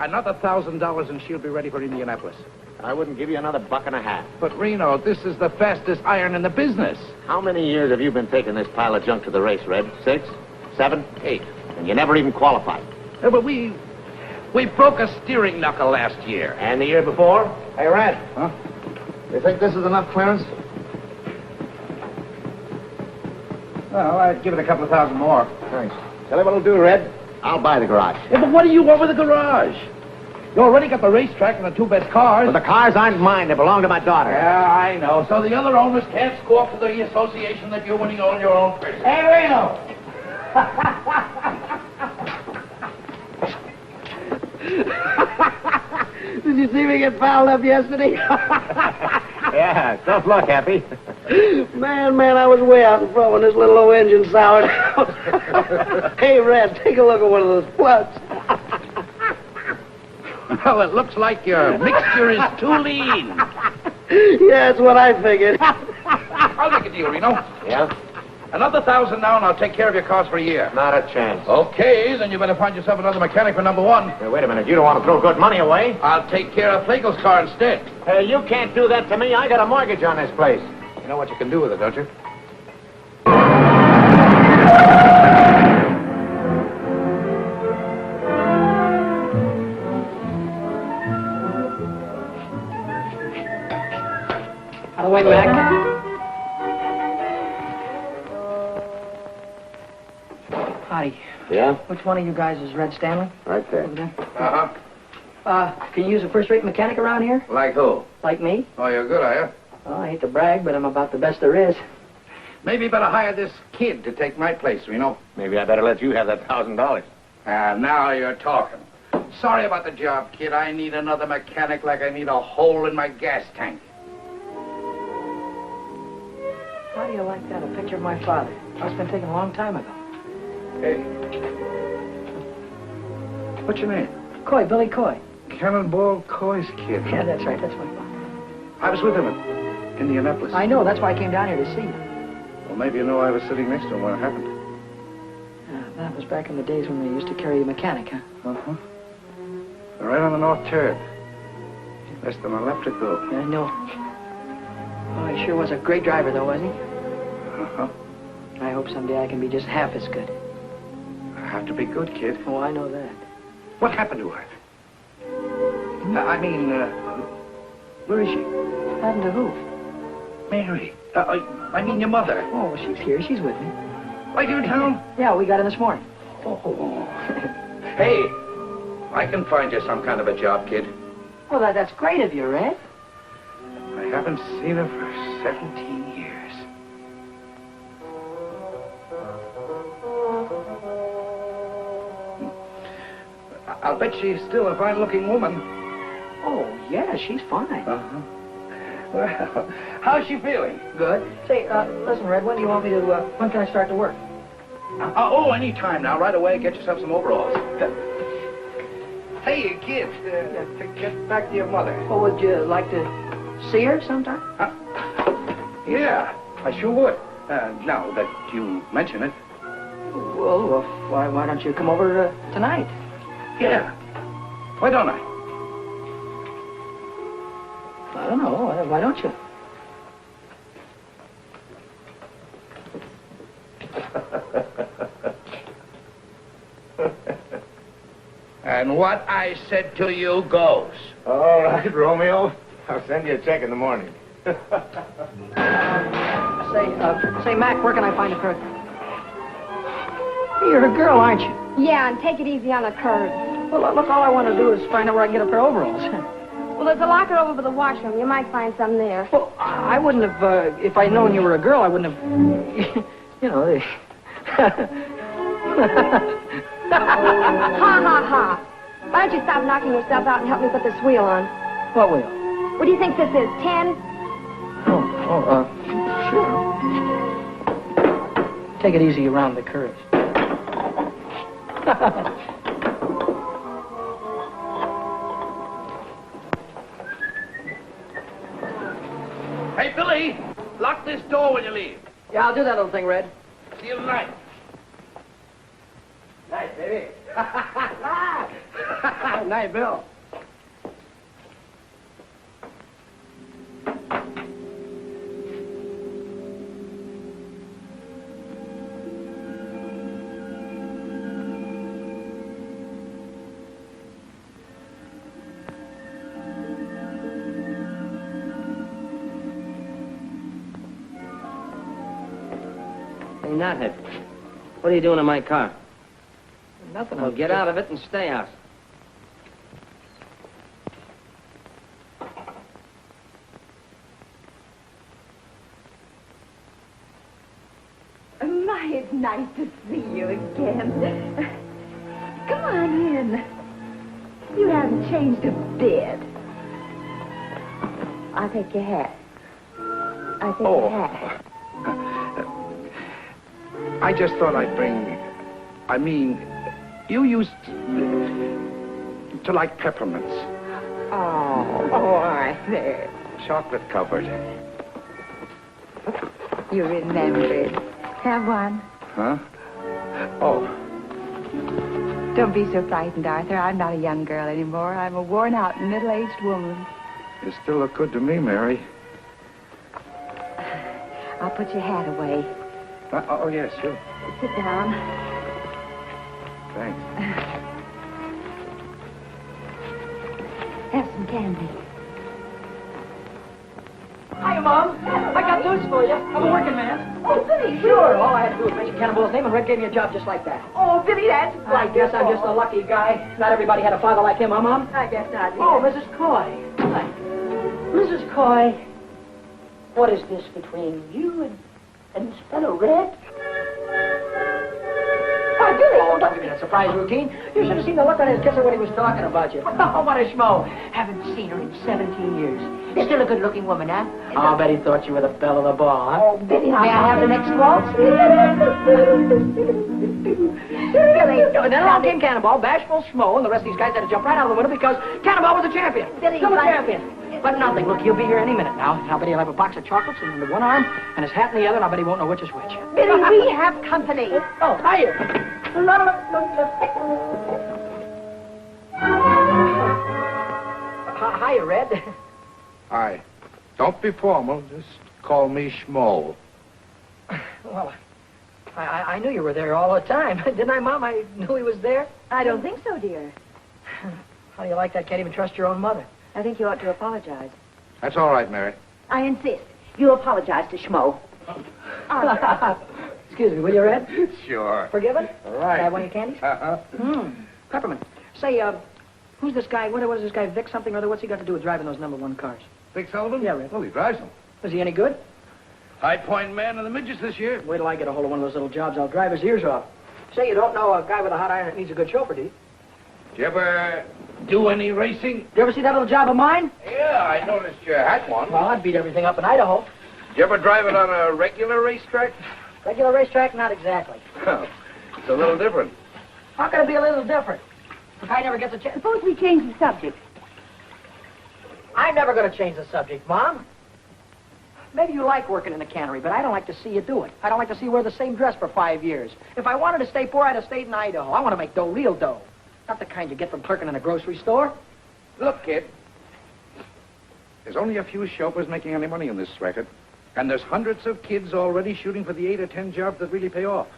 Another $1,000 and she'll be ready for Indianapolis. I wouldn't give you another $1.50. But, Reno, this is the fastest iron in the business. How many years have you been taking this pile of junk to the race, Red? 6? 7? 8? And you never even qualified. But we broke a steering knuckle last year. And the year before? Hey, Red. Huh? You think this is enough clearance? Well, I'd give it a couple of thousand more. Thanks. Tell you what I'll do, Red. I'll buy the garage. Yeah, but what do you want with the garage? You already got the racetrack and the 2 best cars. But the cars aren't mine. They belong to my daughter. Yeah, I know. So the other owners can't score up to the association that you're winning on your own person. Hey, Reno! Did you see me get fouled up yesterday? Yeah, tough luck, Happy. Man, I was way out in front when this little old engine soured out. Hey, Red, take a look at one of those plugs. Well, it looks like your mixture is too lean. Yeah, that's what I figured. I'll make a deal, Reno. Yeah? Another 1,000 now, and I'll take care of your cars for a year. Not a chance. Okay, then you better find yourself another mechanic for number 1. Hey, wait a minute. You don't want to throw good money away. I'll take care of Flagel's car instead. Hey, you can't do that to me. I got a mortgage on this place. You know what you can do with it, don't you? Out of the way, Mac. Howdy. Yeah? Which one of you guys is Red Stanley? Right there. Over there. Uh-huh. Can you use a first-rate mechanic around here? Like who? Like me? Oh, you're good, are you? Well, I hate to brag, but I'm about the best there is. Maybe you better hire this kid to take my place, Reno. Maybe I better let you have that $1,000. Now you're talking. Sorry about the job, kid. I need another mechanic like I need a hole in my gas tank. How do you like that? A picture of my father. Must have been taken a long time ago. Hey. What's your name? Coy, Billy Coy. Cannonball Coy's kid. Yeah, that's right. That's my father. I was with him in Indianapolis. I know. That's why I came down here to see you. Well, maybe you know I was sitting next to him when it happened. That was back in the days when they used to carry a mechanic, huh? Uh-huh. Right on the north turn. Less than a lap to go. Yeah, I know. Oh, he sure was a great driver, though, wasn't he? Uh-huh. I hope someday I can be just half as good. I have to be good, kid. Oh, I know that. What happened to her? Where is she? Happened to who? Mary. I mean your mother. Oh, well, she's here. She's with me. Right here in town? Yeah, we got in this morning. Oh. Hey, I can find you some kind of a job, kid. Well, that's great of you, Red. I haven't seen her for 17 years. I'll bet she's still a fine-looking woman. Oh, yeah, she's fine. Uh-huh. Well, how's she feeling? Good. Say, listen, Red, when do you want me to, when can I start to work? Any time now. Right away, get yourself some overalls. Hey, kid, get back to your mother. Well, would you like to see her sometime? Yeah, I sure would. Now that you mention it. Well, why don't you come over tonight? Yeah. Why don't I? I don't know. Why don't you? And what I said to you goes. All right, Romeo. I'll send you a check in the morning. Say, Mac, where can I find a curve? You're a girl, aren't you? Yeah, and take it easy on the curve. Well, look, all I want to do is find out where I can get a pair of overalls. Well, there's a locker over by the washroom. You might find some there. Well, I wouldn't have, if I'd known you were a girl, I wouldn't have, you know, Ha, ha, ha. Why don't you stop knocking yourself out and help me put this wheel on? What wheel? What do you think this is, 10? Sure. Take it easy around the curves. Hey, Billy, lock this door when you leave. Yeah, I'll do that little thing, Red. See you tonight. Nice, baby. Night, Bill. Hey, Nuthead, what are you doing in my car? Nothing. Well, get out of it and stay out. My, it's nice to see you again. Come on in. You haven't changed a bit. I'll take your hat. I'll take your hat. I just thought I'd bring... I mean, you used to like peppermints. Oh, all right there. Chocolate covered. You remembered. Have one. Huh? Oh. Don't be so frightened, Arthur. I'm not a young girl anymore. I'm a worn-out, middle-aged woman. You still look good to me, Mary. I'll put your hat away. Oh, yes, sure. Sit down. Thanks. Have some candy. Hiya, Mom. I got news for you. I'm a working man. Oh, Billy, Sure. All I had to do was mention Cannonball's name, and Red gave me a job just like that. Oh, Billy, that's I guess I'm just a lucky guy. Not everybody had a father like him, huh, Mom? I guess not. Oh, Mrs. Coy. Hi. Mrs. Coy, what is this between you and this fellow Red? Why, Billy! Oh, don't give me that surprise routine. You should have seen the look on his kisser when he was talking about you. Oh, what a schmo. Haven't seen her in 17 years. You're still a good-looking woman, huh? Oh, I'll bet he thought you were the belle of the ball, huh? Oh, Billy, May I have the next waltz? Billy, And then along came Cannonball, bashful schmo, and the rest of these guys had to jump right out of the window because Cannonball was a champion. Billy, Still a but- champion. But nothing. Look, he'll be here any minute now. I'll bet he'll have a box of chocolates in one arm and his hat in the other, and I bet he won't know which is which. Billy, we have company. Oh, hiya. Hiya, Red. Hi. Don't be formal. Just call me Schmo. Well, I knew you were there all the time. Didn't I, Mom? I knew he was there. I don't think so, dear. How do you like that? Can't even trust your own mother. I think you ought to apologize. That's all right, Mary. I insist. You apologize to Schmo. Excuse me, will you, Red? Sure. Forgiven? All Can I right. have one of your candies? Peppermint. Say, who's this guy? What is this guy, Vic something or other? What's he got to do with driving those number 1 cars? Vic Sullivan? Yeah, Red. Well, he drives them. Is he any good? High Point man of the midgets this year. Wait till I get a hold of one of those little jobs. I'll drive his ears off. Say, you don't know a guy with a hot iron that needs a good chauffeur, do you? Did you ever do any racing? You ever see that little job of mine? Yeah, I noticed you had one. Well, I'd beat everything up in Idaho. Did you ever drive it on a regular racetrack? Regular racetrack? Not exactly. Well, it's a little different. How can it be a little different? The guy never gets a chance. Suppose we change the subject. I'm never going to change the subject, Mom. Maybe you like working in the cannery, but I don't like to see you do it. I don't like to see you wear the same dress for 5 years. If I wanted to stay poor, I'd have stayed in Idaho. I want to make dough, real dough. Not the kind you get from clerking in a grocery store. Look, kid. There's only a few chauffeurs making any money in this racket. And there's hundreds of kids already shooting for the 8 or 10 jobs that really pay off.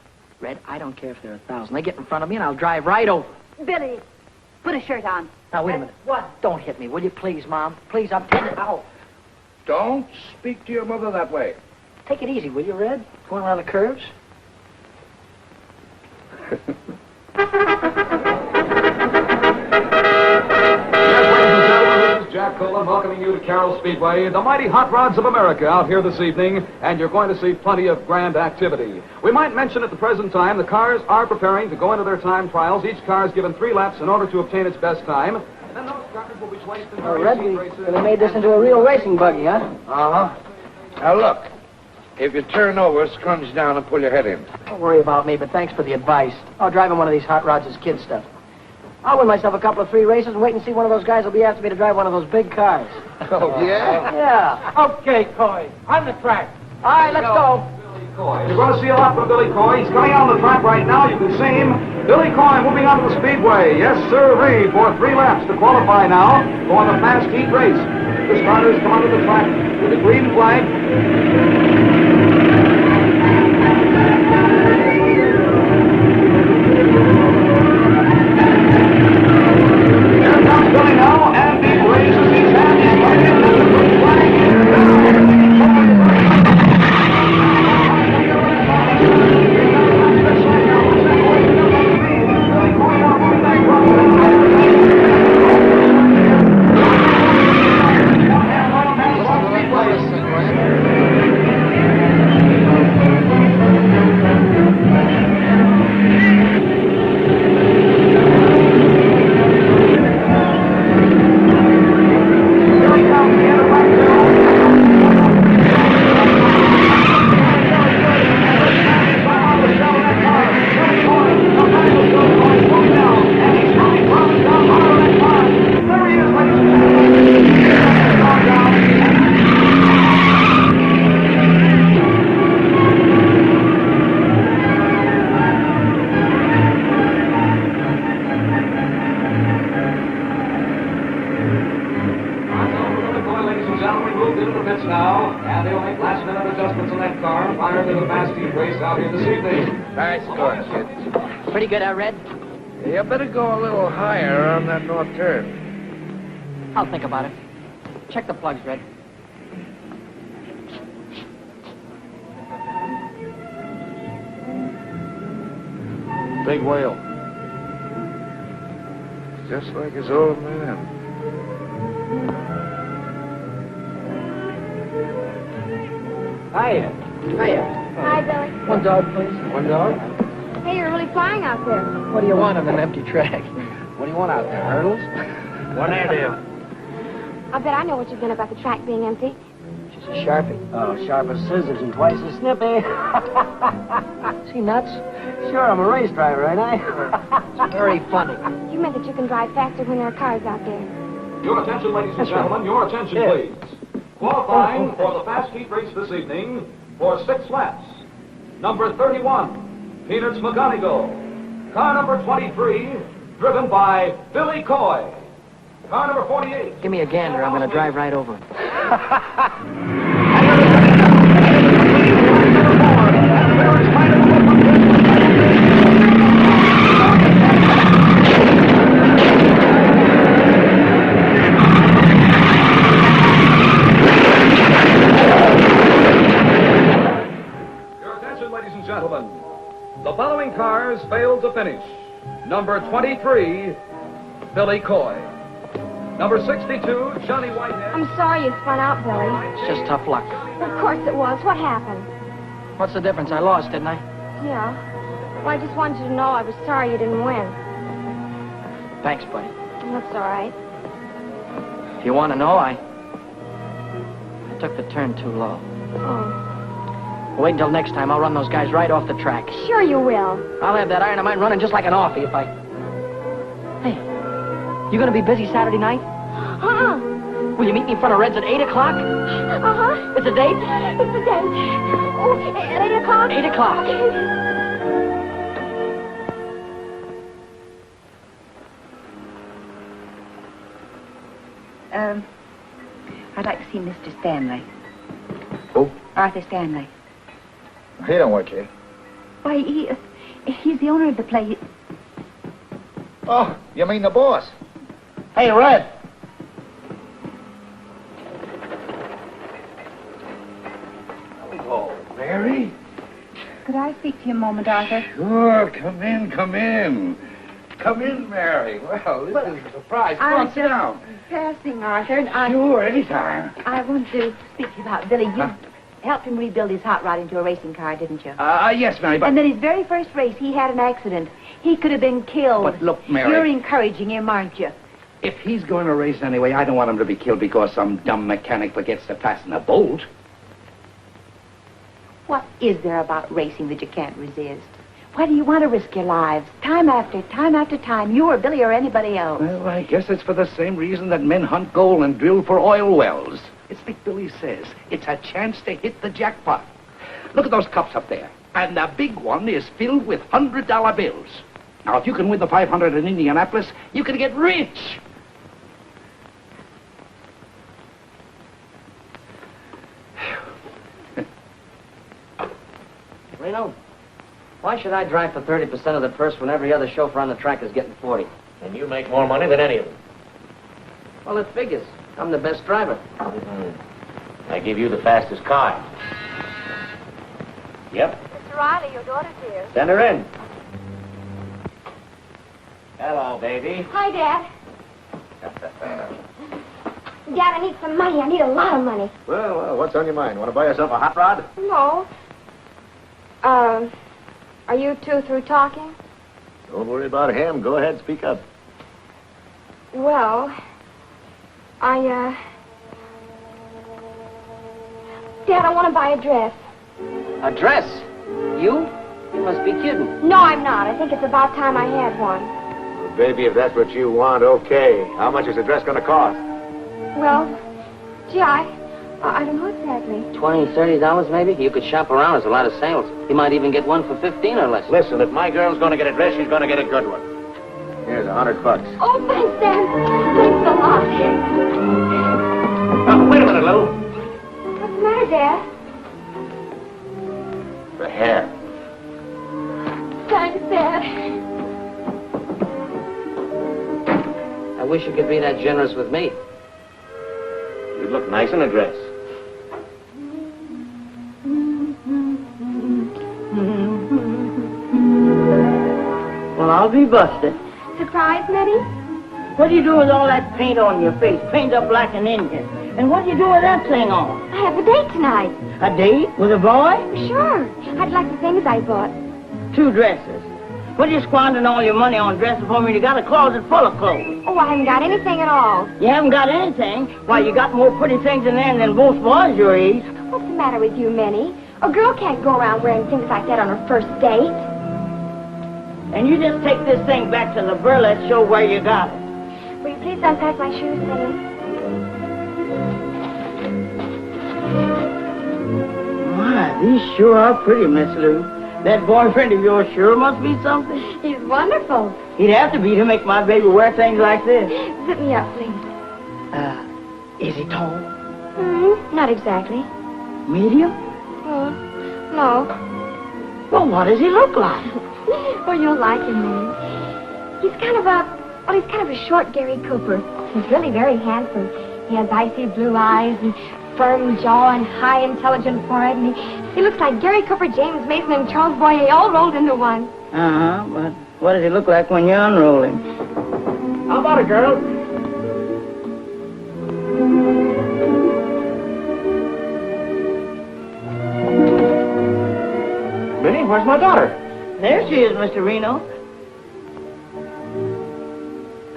Red, I don't care if there are 1,000. They get in front of me and I'll drive right over. Billy, put a shirt on. Now, wait a minute. What? Don't hit me, will you please, Mom? Please, I'm telling you. Ow. Don't speak to your mother that way. Take it easy, will you, Red? Going around the curves? Jack Cullen welcoming you to Carroll Speedway, the mighty hot rods of America out here this evening, and you're going to see plenty of grand activity. We might mention at the present time the cars are preparing to go into their time trials. Each car is given 3 laps in order to obtain its best time. And then those cars will be placed in Oh, various Red, heat we races. really made this into a real racing buggy, huh? Uh-huh. Now, look. If you turn over, scrunch down and pull your head in. Don't worry about me, but thanks for the advice. Oh, driving one of these hot rods is kid stuff. I'll win myself a couple of 3 races and wait and see one of those guys will be after me to drive one of those big cars. Oh, yeah? Yeah. Okay, Coy. On the track. All right, let's go. Coy. You're going to see a lot from Billy Coy. He's coming out on the track right now. You can see him. Billy Coy moving on to the speedway. Yes, sir, for 3 laps to qualify now for the fast heat race. The starters come onto the track with the green flag. Here comes Billy now, and he raises his hand. He's right in, and the green flag is down. Pretty good, Red? You better go a little higher on that north turn. I'll think about it. Check the plugs, Red. Big whale. Just like his old man. Hiya. Hi, Billy. One dog, please. One dog. Hey, you're really flying out there. What do you want on an empty track? What do you want out there, hurdles? What Airedale? I bet I know what you've been about the track being empty. She's a Sharpie. Oh, sharp as scissors and twice as snippy. Is he nuts? Sure, I'm a race driver, ain't I? It's very funny. You meant that you can drive faster when there are cars out there. Your attention, ladies and gentlemen. Your attention, please. Qualifying for the fast heat race this evening for 6 laps. Number 31. Peanuts McGonigal. Car number 23, driven by Billy Coy. Car number 48. Give me a gander. I'm going to drive right over him. Your attention, ladies and gentlemen. The following cars failed to finish. Number 23, Billy Coy. Number 62, Johnny Whitehead. I'm sorry you spun out, Billy. It's just tough luck. Of course it was. What happened? What's the difference? I lost, didn't I? Yeah. Well, I just wanted you to know I was sorry you didn't win. Thanks, buddy. That's all right. If you want to know, I took the turn too low. Oh. Wait until next time. I'll run those guys right off the track. Sure you will. I'll have that iron of mine running just like an offie if I... Hey, you gonna be busy Saturday night? Uh-huh. Will you meet me in front of Red's at 8 o'clock? Uh-huh. It's a date? It's a date. Oh, at 8 o'clock? 8 o'clock. I'd like to see Mr. Stanley. Who? Arthur Stanley. He don't work here. Why, he's the owner of the place. Oh, you mean the boss? Hey, Red. Hello, Mary. Could I speak to you a moment, Arthur? Sure, come in, come in. Come in, Mary. Well, this is a surprise. Come on, sit down. Passing, Arthur, and Sure, anytime. I want to speak to you about Billy. You helped him rebuild his hot rod into a racing car, didn't you? Yes, Mary, but... And then his very first race, he had an accident. He could have been killed. But look, Mary... You're encouraging him, aren't you? If he's going to race anyway, I don't want him to be killed because some dumb mechanic forgets to fasten a bolt. What is there about racing that you can't resist? Why do you want to risk your lives? Time after time, you or Billy or anybody else. Well, I guess it's for the same reason that men hunt gold and drill for oil wells. It's like Billy says. It's a chance to hit the jackpot. Look at those cups up there. And the big one is filled with $100 bills. Now, if you can win the 500 in Indianapolis, you can get rich. Reno, why should I drive for 30% of the purse when every other chauffeur on the track is getting 40? And you make more money than any of them. Well, it figures. I'm the best driver. I give you the fastest car. Yep. Mr. Riley, your daughter's here. Send her in. Hello, baby. Hi, Dad. Dad, I need some money. I need a lot of money. Well, what's on your mind? Want to buy yourself a hot rod? No. Are you two through talking? Don't worry about him. Go ahead, speak up. Well, Dad, I want to buy a dress. A dress? You? You must be kidding. No, I'm not. I think it's about time I had one. Well, baby, if that's what you want, okay. How much is the dress going to cost? Well, gee, I don't know exactly. $20, $30 maybe? You could shop around. There's a lot of sales. You might even get one for $15 or less. Listen, if my girl's going to get a dress, she's going to get a good one. Here's $100. Oh, thanks, Dad. Thanks a lot. Wait a minute, Lou. What's the matter, Dad? The hair. Thanks, Dad. I wish you could be that generous with me. You look nice in a dress. Well, I'll be busted. Surprise, Nettie? What do you do with all that paint on your face? Paint up like an Indian. And what do you do with that thing on? I have a date tonight. A date with a boy? Sure. I'd like the things I bought. 2 dresses. What are you squandering all your money on dresses for me? You got a closet full of clothes. Oh, I haven't got anything at all. You haven't got anything? Why, you got more pretty things in there than most boys your age. What's the matter with you, Minnie? A girl can't go around wearing things like that on her first date. And you just take this thing back to the burlesque show where you got it. Will you please unpack my shoes, Minnie? My, these sure are pretty, Miss Lou. That boyfriend of yours sure must be something. He's wonderful. He'd have to be to make my baby wear things like this. Sit me up, please. Is he tall? Not exactly. Medium? No. Well, what does he look like? Well, you'll like him, Minnie. He's kind of a short Gary Cooper. He's really very handsome. He has icy blue eyes and firm jaw and high, intelligent forehead, and he looks like Gary Cooper, James Mason, and Charles Boyer all rolled into one. But what does he look like when you unroll him? How about it, girl? Minnie, where's my daughter? There she is, Mr. Reno.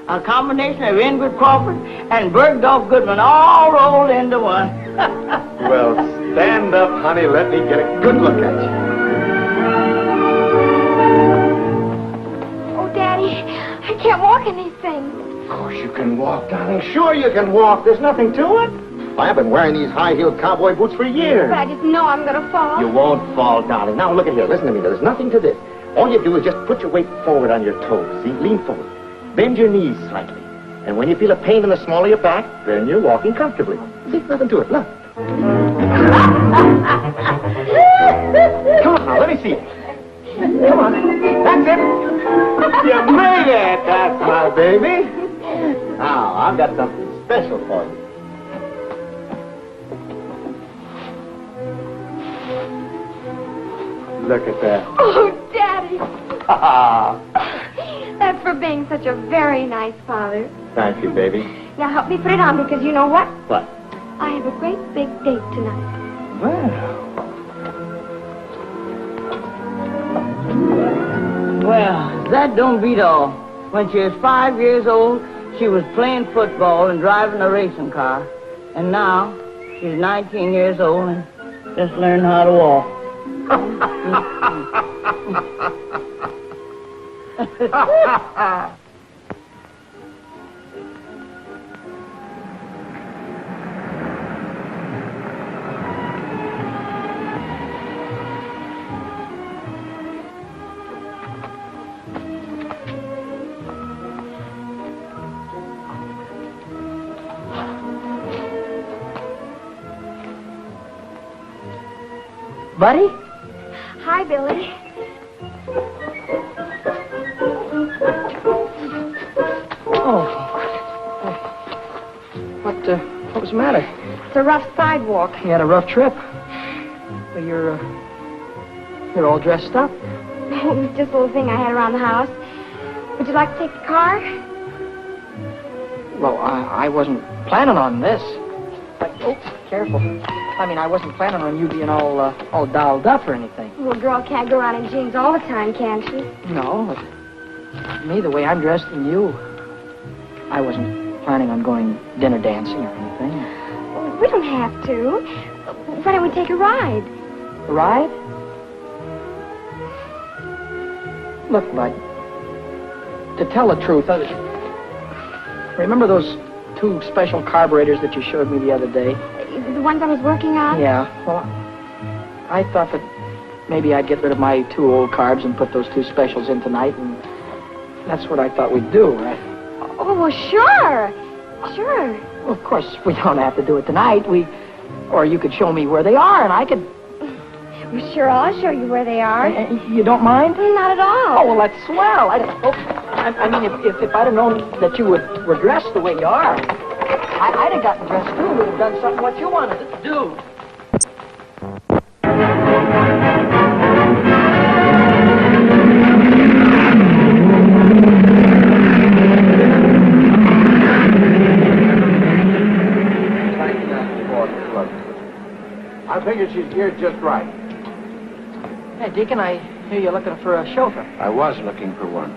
A combination of Ingrid Crawford and Bergdorf Goodman all rolled into one. Well, stand up, honey. Let me get a good look at you. Oh, Daddy, I can't walk in these things. Of course you can walk, darling. Sure you can walk. There's nothing to it. I've been wearing these high-heeled cowboy boots for years. But I just know I'm going to fall. You won't fall, darling. Now, look at here. Listen to me. There's nothing to this. All you do is just put your weight forward on your toes. See? Lean forward. Bend your knees slightly. And when you feel a pain in the small of your back, then you're walking comfortably. See? Nothing to it. Look. Come on now. Let me see it. Come on. That's it. You made it. That's my baby. Now, I've got something special for you. Look at that. Oh, Daddy. That's for being such a very nice father. Thank you, baby. Now help me put it on because you know what? What? I have a great big date tonight. Well, that don't beat all. When she was 5 years old, she was playing football and driving a racing car. And now, she's 19 years old and just learned how to walk. Buddy? Hi, Billy. Oh. What was the matter? It's a rough sidewalk. You had a rough trip. Well, you're all dressed up. It was just a little thing I had around the house. Would you like to take the car? Well, I wasn't planning on this. Oh, careful. I mean, I wasn't planning on you being all dolled up or anything. Well, a girl can't go around in jeans all the time, can she? No, but me, the way I'm dressed and you, I wasn't planning on going dinner dancing or anything. Well, we don't have to. Why don't we take a ride? A ride? Look, Bud, to tell the truth, remember those 2 special carburetors that you showed me the other day? The ones I was working on? Yeah, well, I thought that maybe I'd get rid of my 2 old carbs and put those 2 specials in tonight, and that's what I thought we'd do, right? Oh, well, sure. Sure. Well, of course, we don't have to do it tonight. Or you could show me where they are, and I could... Well, sure, I'll show you where they are. You don't mind? Not at all. Oh, well, that's swell. I mean, if I'd have known that you were dressed the way you are, I'd have gotten dressed, too. We'd have done something what you wanted to do. I figured she's geared just right. Hey, Deacon, I hear you're looking for a chauffeur. I was looking for one.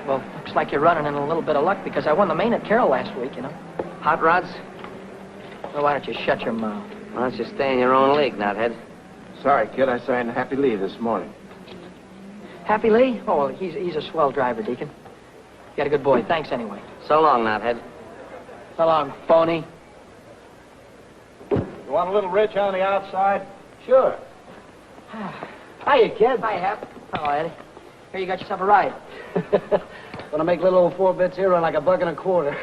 Well, looks like you're running in a little bit of luck because I won the main at Carroll last week, you know. Hot rods? Well, why don't you shut your mouth? Why don't you stay in your own league, knothead? Sorry, kid. I signed Happy Lee this morning. Happy Lee? Oh, well, he's a swell driver, Deacon. You got a good boy. Thanks anyway. So long, knothead. So long, phony. You want a little rich on the outside? Sure. Hiya, kid. Hi, Hap. Hello, Eddie. Here, you got yourself a ride. Gonna make little old 4 bits here run like $1.25.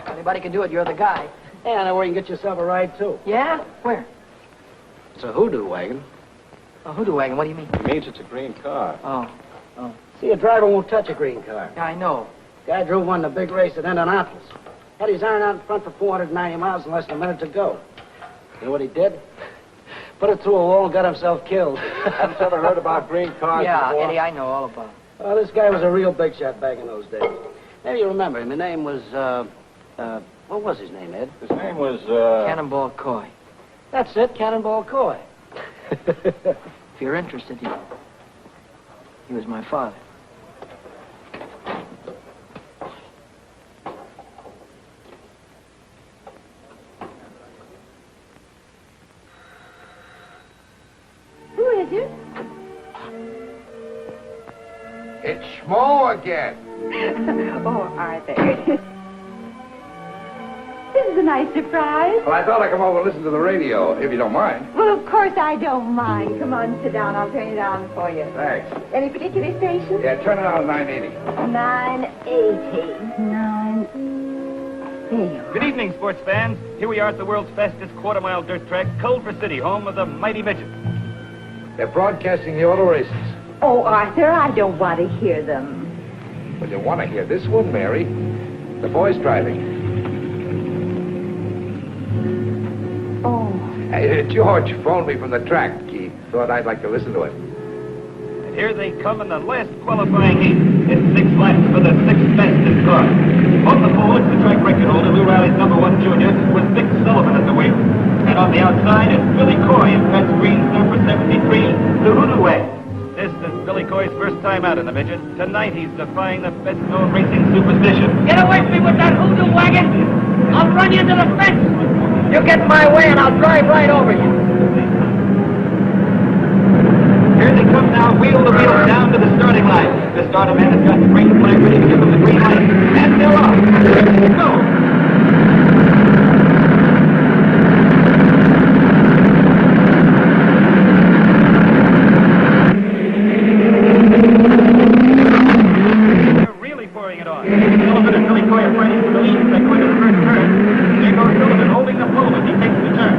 Anybody can do it. You're the guy. Hey, I know where you can get yourself a ride, too. Yeah? Where? It's a hoodoo wagon. A hoodoo wagon. What do you mean? It means it's a green car. Oh. See, a driver won't touch a green car. Yeah, I know. Guy drove one in a big race at Indianapolis. Had his iron out in front for 490 miles in less than a minute to go. You know what he did? Put it through a wall and got himself killed. Haven't you ever heard about green cars Yeah, before? Eddie, I know all about it. Well, this guy was a real big shot back in those days. Maybe you remember him. His name was, what was his name, Ed? His name was, Cannonball Coy. That's it, Cannonball Coy. If you're interested, he was my father. Who is it? It's Schmo again. Oh, Arthur. This is a nice surprise. Well, I thought I'd come over and listen to the radio, if you don't mind. Well, of course I don't mind. Come on, sit down. I'll turn it on for you. Thanks. Any particular station? Yeah, turn it on 980. 980. 980. Good evening, sports fans. Here we are at the world's fastest quarter-mile dirt track, Culver City, home of the mighty midget. They're broadcasting the auto races. Oh, Arthur, I don't want to hear them. Well, you want to hear this one, Mary. The boy's driving. Oh. George phoned me from the track. He thought I'd like to listen to it. And here they come in the last qualifying heat. It's 6 laps for the 6th fastest car. On the pole, it's the track record holder, Lou Riley's #1 junior, with Dick Sullivan at the wheel. And on the outside, it's Billy Coy in Pat's green number 73, the Hoodoo Wagon. This is Billy Coy's first time out in the midget. Tonight, he's defying the best-known racing superstition. Get away from me with that hoodoo wagon! I'll run you into the fence! You get in my way and I'll drive right over you. Here they come now, wheel to wheel, down to the starting line. The starter man has got the green flag ready to give them the green light. And they're off. Go! Sullivan and Billy Coy are fighting for the lead as they go into the first turn. There goes Sullivan holding the pole as he takes the turn.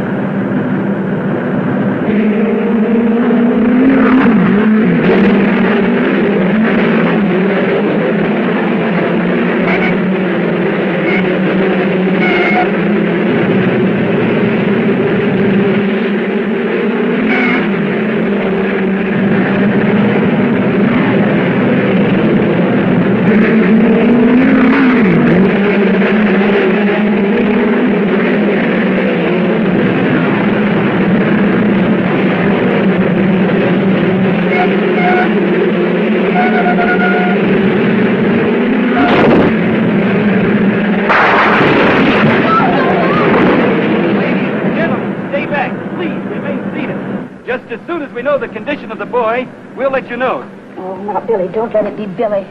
position of the boy, we'll let you know. Oh, now, Billy, don't let it be Billy.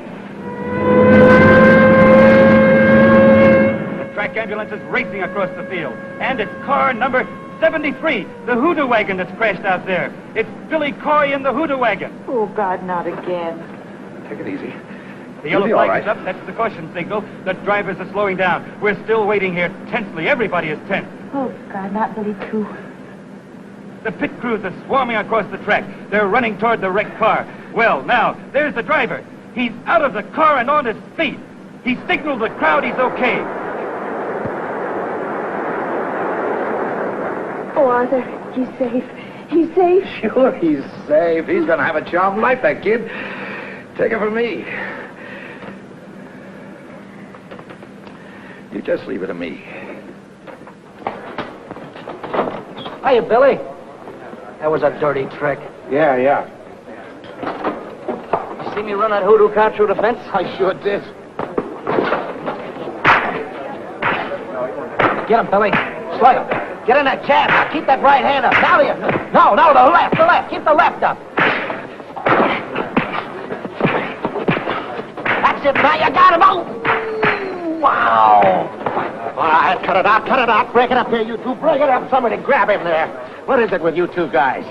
The track ambulance is racing across the field, and it's car number 73, the hoodoo wagon that's crashed out there. It's Billy Coy in the hoodoo wagon. Oh, God, not again. Take it easy. The yellow You'll be all flag is right. up. That's the caution signal. The drivers are slowing down. We're still waiting here tensely. Everybody is tense. Oh, God, not Billy, too. The pit crews are swarming across the track. They're running toward the wrecked car. Well, now, there's the driver. He's out of the car and on his feet. He signaled the crowd he's okay. Oh, Arthur, he's safe. He's safe. Sure, he's safe. He's going to have a charmed life, that kid. Take it from me. You just leave it to me. Hiya, Billy. That was a dirty trick. Yeah. You see me run that hoodoo car through the fence? I sure did. Get him, Billy. Slide him. Get in that jab. Now, keep that right hand up. Now, no, the left. Keep the left up. That's it. Now you got him. Oh! Wow. All right, cut it out. Break it up here, you two. Break it up. Somebody grab him there. What is it with you two guys?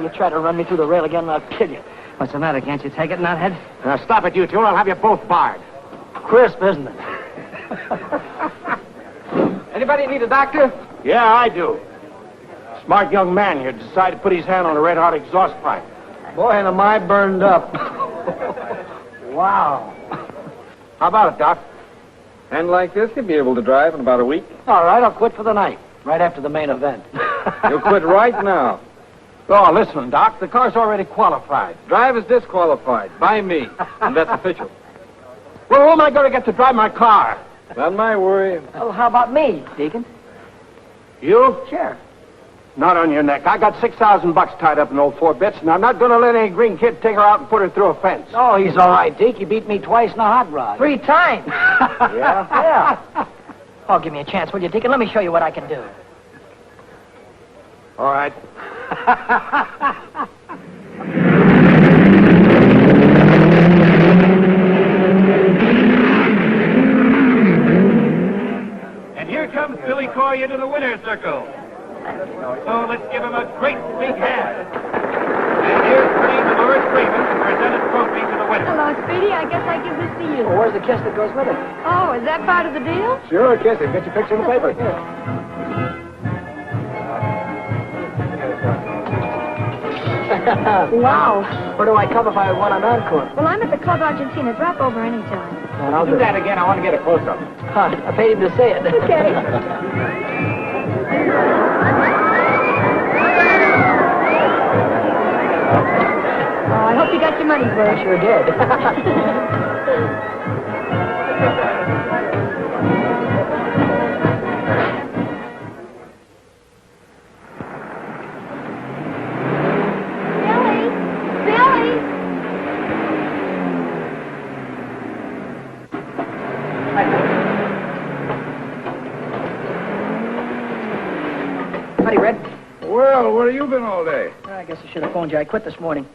You try to run me through the rail again, and I'll kill you. What's the matter? Can't you take it, nuthead? Now, stop it, you two. I'll have you both barred. Crisp, isn't it? Anybody need a doctor? Yeah, I do. Smart young man here decided to put his hand on a red-hot exhaust pipe. Boy, and am I burned up. Wow. How about it, Doc? And like this, he'll be able to drive in about a week. All right, I'll quit for the night, right after the main event. You'll quit right now. Oh, listen, Doc, the car's already qualified. Drive is disqualified by me, and that's official. Well, who am I going to get to drive my car? Not my worry. Well, how about me, Deacon? You? Sure. Not on your neck. I got $6,000 tied up in old 4-bits, and I'm not going to let any green kid take her out and put her through a fence. Oh, he's all right, Deke. He beat me twice in a hot rod. 3 times. Yeah? Yeah. Oh, give me a chance, will you, Deacon? Let me show you what I can do. All right. And here comes Billy Coy into the winner's circle. So let's give him a great big hand. And here's Queen Dolores Raven to present a trophy to the winner. Hello, Speedy. I guess I give this to you. Well, where's the kiss that goes with it? Oh, is that part of the deal? Sure, kiss him. Get your picture in the paper. Wow. Where do I come if I want an encore? Well, I'm at the Club Argentina. Drop over anytime. And I'll Do that again. I want to get a close-up. Huh, I paid him to say it. Okay. Oh, I hope you got your money's I worth. sure did. Billy! Howdy, Red. Well, where have you been all day? I guess I should have phoned you. I quit this morning.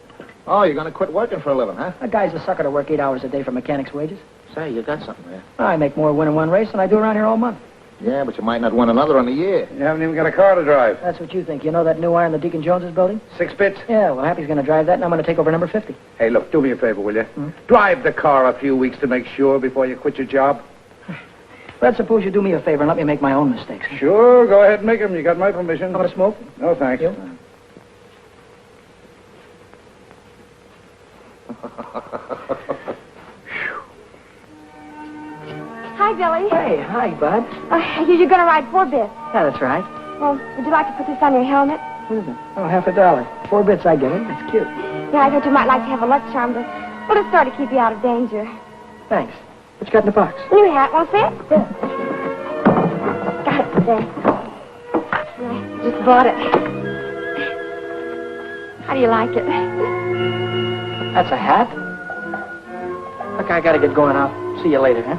Oh, you're going to quit working for a living, huh? A guy's a sucker to work 8 hours a day for mechanic's wages. Say, you got something there. I make more winning one race than I do around here all month. Yeah, but you might not win another in a year. You haven't even got a car to drive. That's what you think. You know that new iron that Deacon Jones is building? 6 bits. Yeah, well, Happy's going to drive that, and I'm going to take over number 50. Hey, look, do me a favor, will you? Drive the car a few weeks to make sure before you quit your job. Let's suppose you do me a favor and let me make my own mistakes. Sure, go ahead and make them. You got my permission. How about a smoke? No, thanks. You? Hi, Billy. Hey, hi, bud. You're going to ride 4 bits. Yeah, that's right. Well, would you like to put this on your helmet? What is it? Oh, $50. 4 bits, I get it. It's cute. Yeah, I thought you might like to have a luck charm to, well, it's sort of keep you out of danger. Thanks. What you got in the box? New hat, want to see it? Yeah. Got it there. I just bought it. How do you like it? That's a hat? Look, I got to get going. I'll see you later, huh?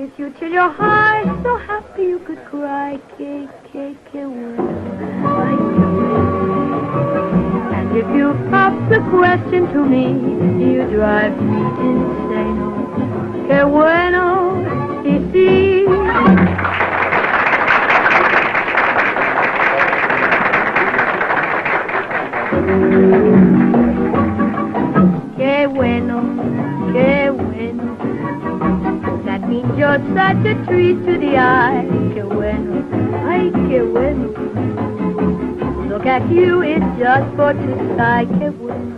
kiss you till you're high, so happy you could cry. And if you pop the question to me, you drive me insane. Que bueno, y si. Que bueno, que bueno. That means you're such a treat to the eye. Que bueno, ay, que bueno. Look at you, it's just for to sigh. Que bueno,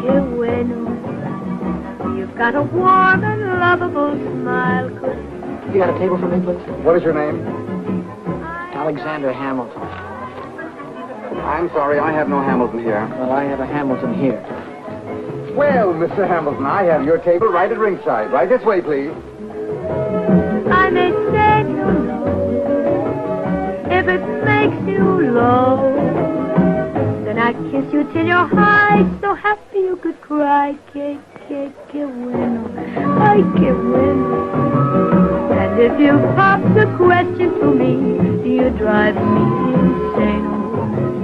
que bueno. You've got a warm and lovable smile. You got a table for me, please? What is your name? Alexander Hamilton. I'm sorry, I have no Hamilton here. Well, I have a Hamilton here. Well, Mr. Hamilton, I have your table right at ringside. Right this way, please. I may say no, if it makes you low. Then I kiss you till you're high, so happy you could cry. Que bueno, ay, que bueno. And if you pop the question to me, you drive me insane.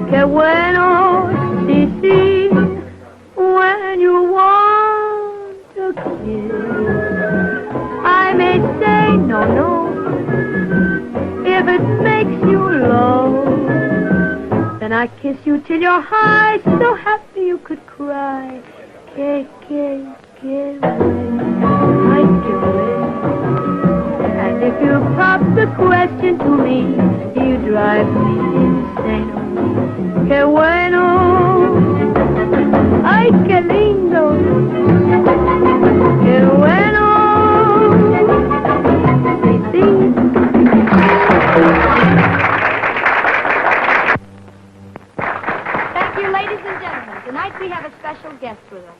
Que bueno, si, when you want a kiss, I may say no, if it makes you low. Then I kiss you till you're high, so happy you could cry. Que bueno, ay, que bueno. And if you pop the question to me, you drive me insane. Que bueno, ay, que lindo. Que bueno, sí. Thank you, ladies and gentlemen. Tonight we have a special guest with us.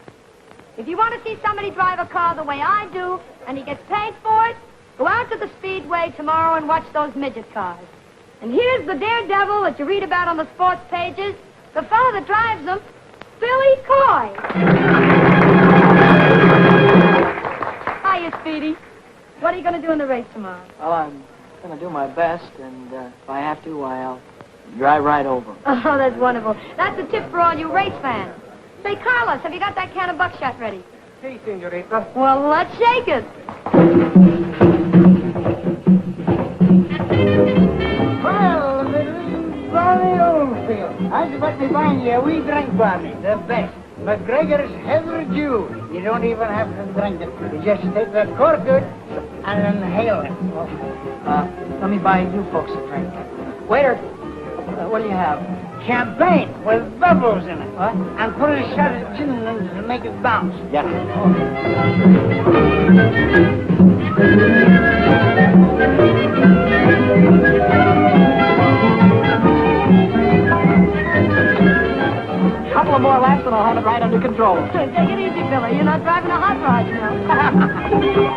If you want to see somebody drive a car the way I do, and he gets paid for it, go out to the Speedway tomorrow and watch those midget cars. And here's the daredevil that you read about on the sports pages, the fellow that drives them, Billy Coy. Hiya, Speedy. What are you going to do in the race tomorrow? Well, I'm going to do my best, and if I have to, I'll drive right over. Oh, that's wonderful. That's a tip for all you race fans. Say, Carlos, have you got that can of buckshot ready? Hey, senorita. Well, let's shake it. Well, Barney Oldfield, how'd you let me find you a wee drink, Barney? The best. McGregor's Heather Dew. You don't even have to drink it. You just take that cork out and inhale it. Let me buy you folks a drink. Waiter, what do you have? Champagne with bubbles in it. What? And put a shot of gin in it to make it bounce. Yeah. Couple of more laps and I'll have it right under control. Take it easy, Billy. You're not driving a hot rod, you know.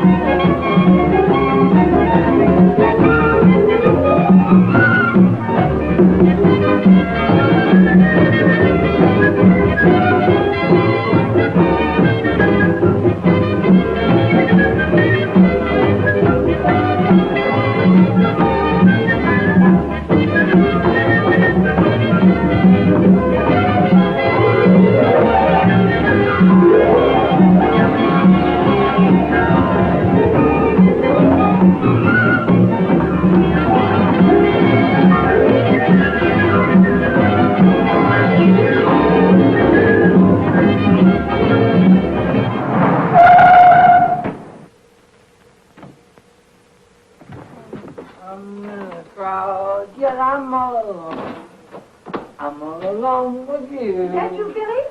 I'm all alone with you. Is that you, Billy?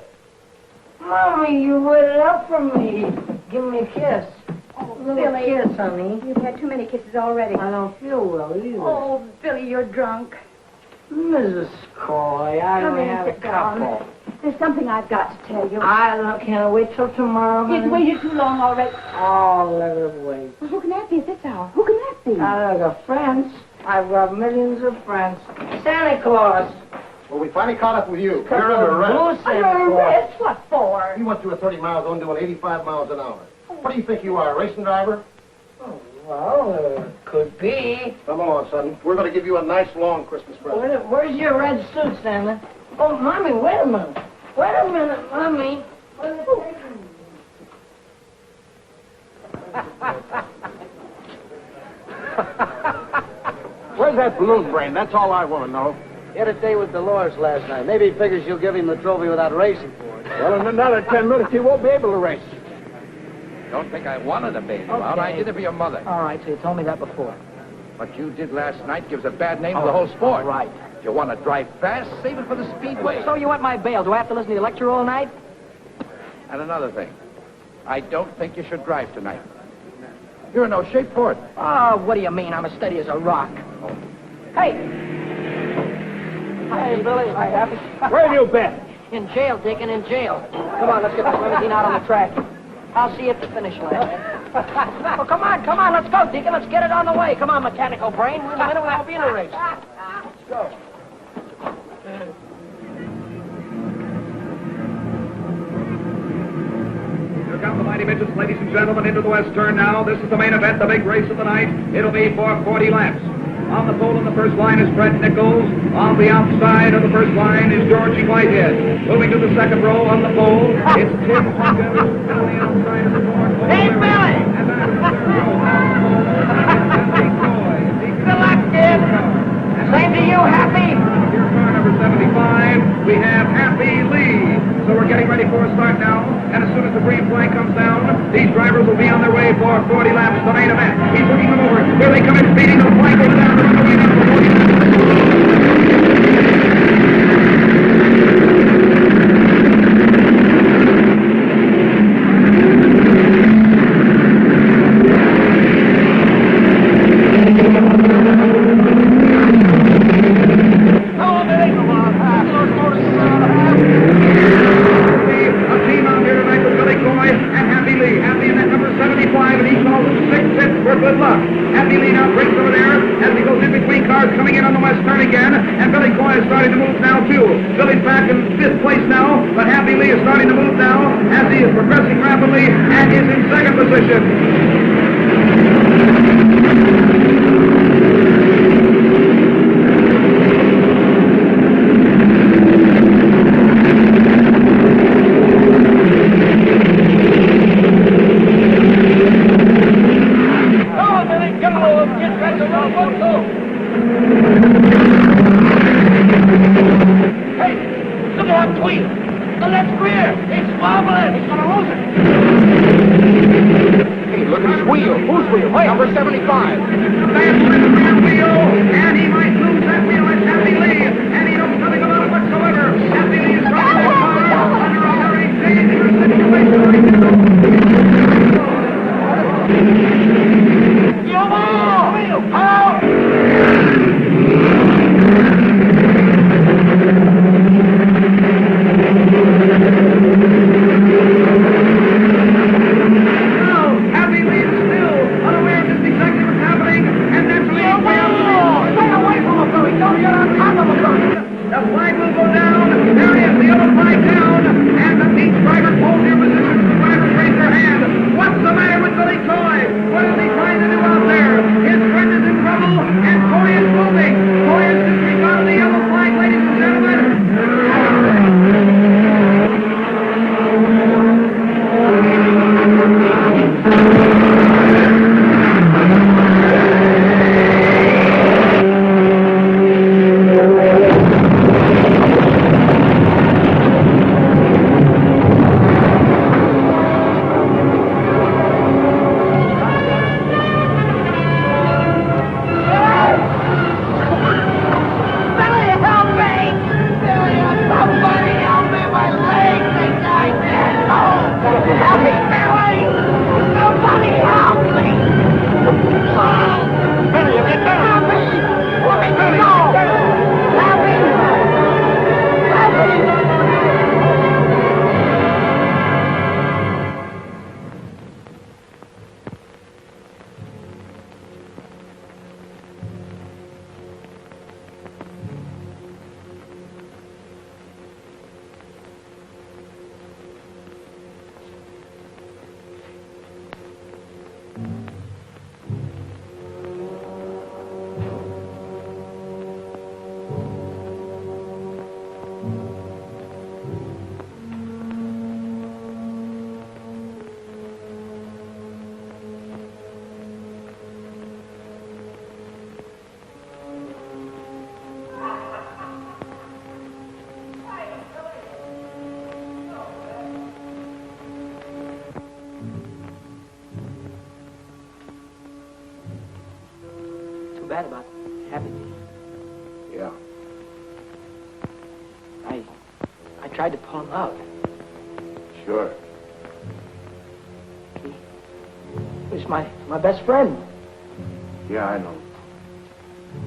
Mommy, you waited up for me. Give me a kiss. Oh, Little Billy. kiss, honey. You've had too many kisses already. I don't feel well either. Oh, Billy, you're drunk. Mrs. Coy, I Come only in, have a sit down. couple. There's something I've got to tell you. Can't I wait till tomorrow, honey? You've waited too long already. Oh, let her wait. Well, who can that be at this hour? Who can that be? I've got friends. I've got millions of friends. Santa Claus. Well, we finally caught up with you. You're under arrest. Blue Santa Claus. What for? You went through a 30 mile zone doing 85 miles an hour. What do you think you are, a racing driver? Oh, Well, could be. Come on, son. We're going to give you a nice, long Christmas present. Where's your red suit, Stanley? Oh, Mommy, wait a minute. Wait a minute, Mommy. Where's that balloon brain? That's all I want to know. He had a day with Dolores last night. Maybe he figures you'll give him the trophy without racing for it. Well, in another 10 minutes, he won't be able to race. Don't think I wanted to bail you out. I did it for your mother. All right, so you told me that before. What you did last night gives a bad name to the whole sport. All right. If you want to drive fast, save it for the speedway. So you want my bail? Do I have to listen to the lecture all night? And another thing, I don't think you should drive tonight. You're in no shape for it. Oh, what do you mean? I'm as steady as a rock. Hey! Hey, Billy. Hi, Happy. Where have you been? In jail, Deacon, in jail. Come on, let's get this limousine out on the track. I'll see you at the finish line. Well, come on, let's go, Deacon. Let's get it on the way. Come on, mechanical brain. In a minute, we'll be in a race. Let's go. Here come the mighty midgets, ladies and gentlemen, into the west turn now. This is the main event, the big race of the night. It'll be for 40 laps. On the pole in the first line is Fred Nichols. On the outside of the first line is Georgie Whitehead. Moving to the second row on the pole, it's Tim Hawkins. On the outside of the fourth pole. Hey, Billy! And back to the third row on the pole. Good luck, kid. Same to you, Happy. Here's car number 75. We have Happy Lee. So we're getting ready for a start now. And as soon as the green flag comes down, these drivers will be on their way for 40 laps, the main event. He's looking them over. Here they come in speeding. The flag goes down. They're on the way down for 40 laps. Good luck. Happy Lee now breaks over there as he goes in between cars coming in on the west turn again. And Billy Coy is starting to move now, too. Billy's back in fifth place now, but Happy Lee is starting to move now as he is progressing rapidly and is in second position. Number 75. That's the rear wheel, and he might lose that wheel. It's Happy Lee, and he knows nothing about it whatsoever. Happy Lee is driving the car under a very dangerous situation. Come on! The flag will go down. There is the other flag down. And the each driver pulls their position. The drivers raise their hand. What's the matter with Billy Coy? What is he trying to do out there? His friend is in front. bad about Happy. Yeah. I tried to pull him out. Sure. He was my best friend. Yeah, I know.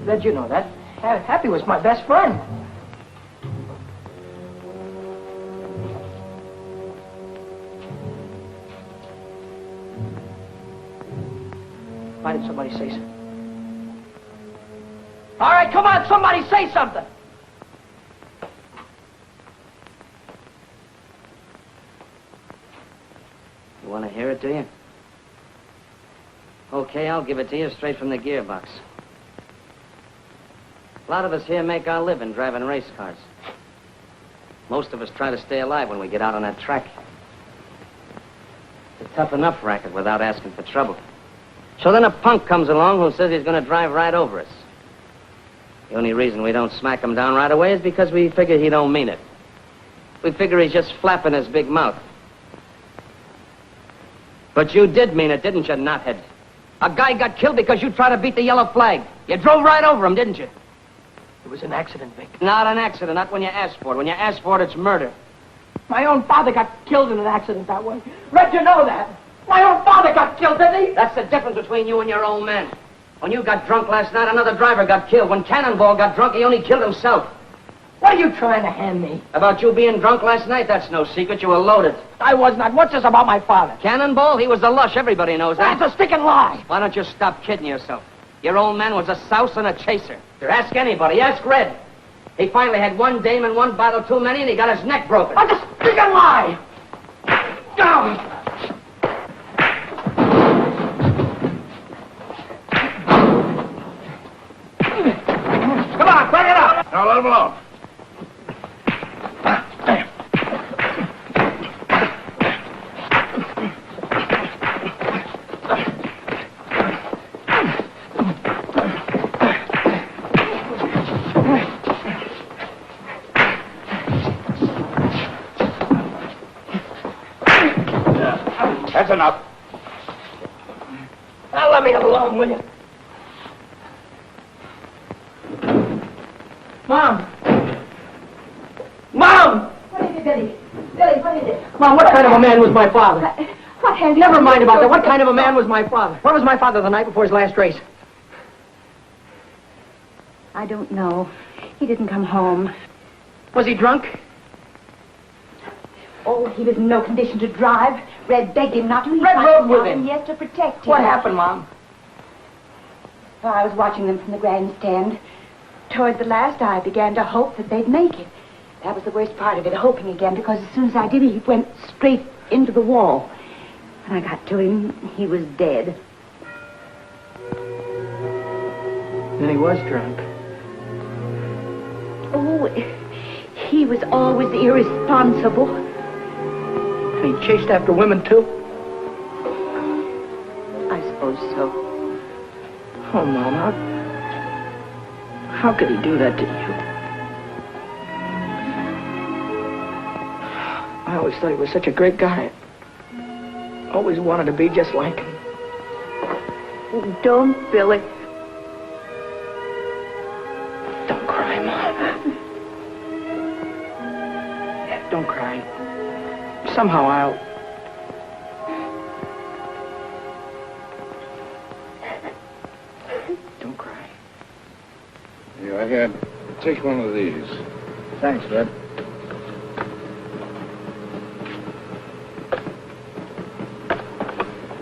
Did you know that? Happy was my best friend. Why did somebody say something? All right, come on, somebody say something. You want to hear it, do you? Okay, I'll give it to you straight from the gearbox. A lot of us here make our living driving race cars. Most of us try to stay alive when we get out on that track. It's a tough enough racket without asking for trouble. So then a punk comes along who says he's going to drive right over us. The only reason we don't smack him down right away is because we figure he don't mean it. We figure he's just flapping his big mouth. But you did mean it, didn't you, knothead? A guy got killed because you tried to beat the yellow flag. You drove right over him, didn't you? It was an accident, Vic. Not an accident, not when you asked for it. When you asked for it, it's murder. My own father got killed in an accident that way. Red, you know that. My own father got killed, didn't he? That's the difference between you and your old man. When you got drunk last night, another driver got killed. When Cannonball got drunk, he only killed himself. What are you trying to hand me? About you being drunk last night, that's no secret. You were loaded. I was not. What's this about my father? Cannonball, he was the lush. Everybody knows that. That's a sticking lie. Why don't you stop kidding yourself? Your old man was a souse and a chaser. Ask anybody. Ask Red. He finally had one dame and one bottle too many, and he got his neck broken. That's a sticking lie. Go. Come on, crank it up. Now let him alone. That's enough. Now let me alone, will you? Mom! Mom! What is it, Billy? Billy, what is it? Mom, what kind of a man was my father? What has... Never mind about that. What kind of a man was my father? Where was my father the night before his last race? I don't know. He didn't come home. Was he drunk? Oh, he was in no condition to drive. Red begged him not to. He Red tried rode to with stop him. Yes, to protect him. What happened, Mom? Well, I was watching them from the grandstand. Toward the last, I began to hope that they'd make it. That was the worst part of it, hoping again, because as soon as I did, he went straight into the wall. When I got to him, he was dead. Then he was drunk. Oh, he was always irresponsible. And he chased after women, too? I suppose so. Oh, Mom, how could he do that to you? I always thought he was such a great guy. Always wanted to be just like him. Oh, don't, Billy. Don't cry, Mom. Don't cry. Somehow I'll... Don't cry. Yeah, I had. Take one of these. Thanks, Red.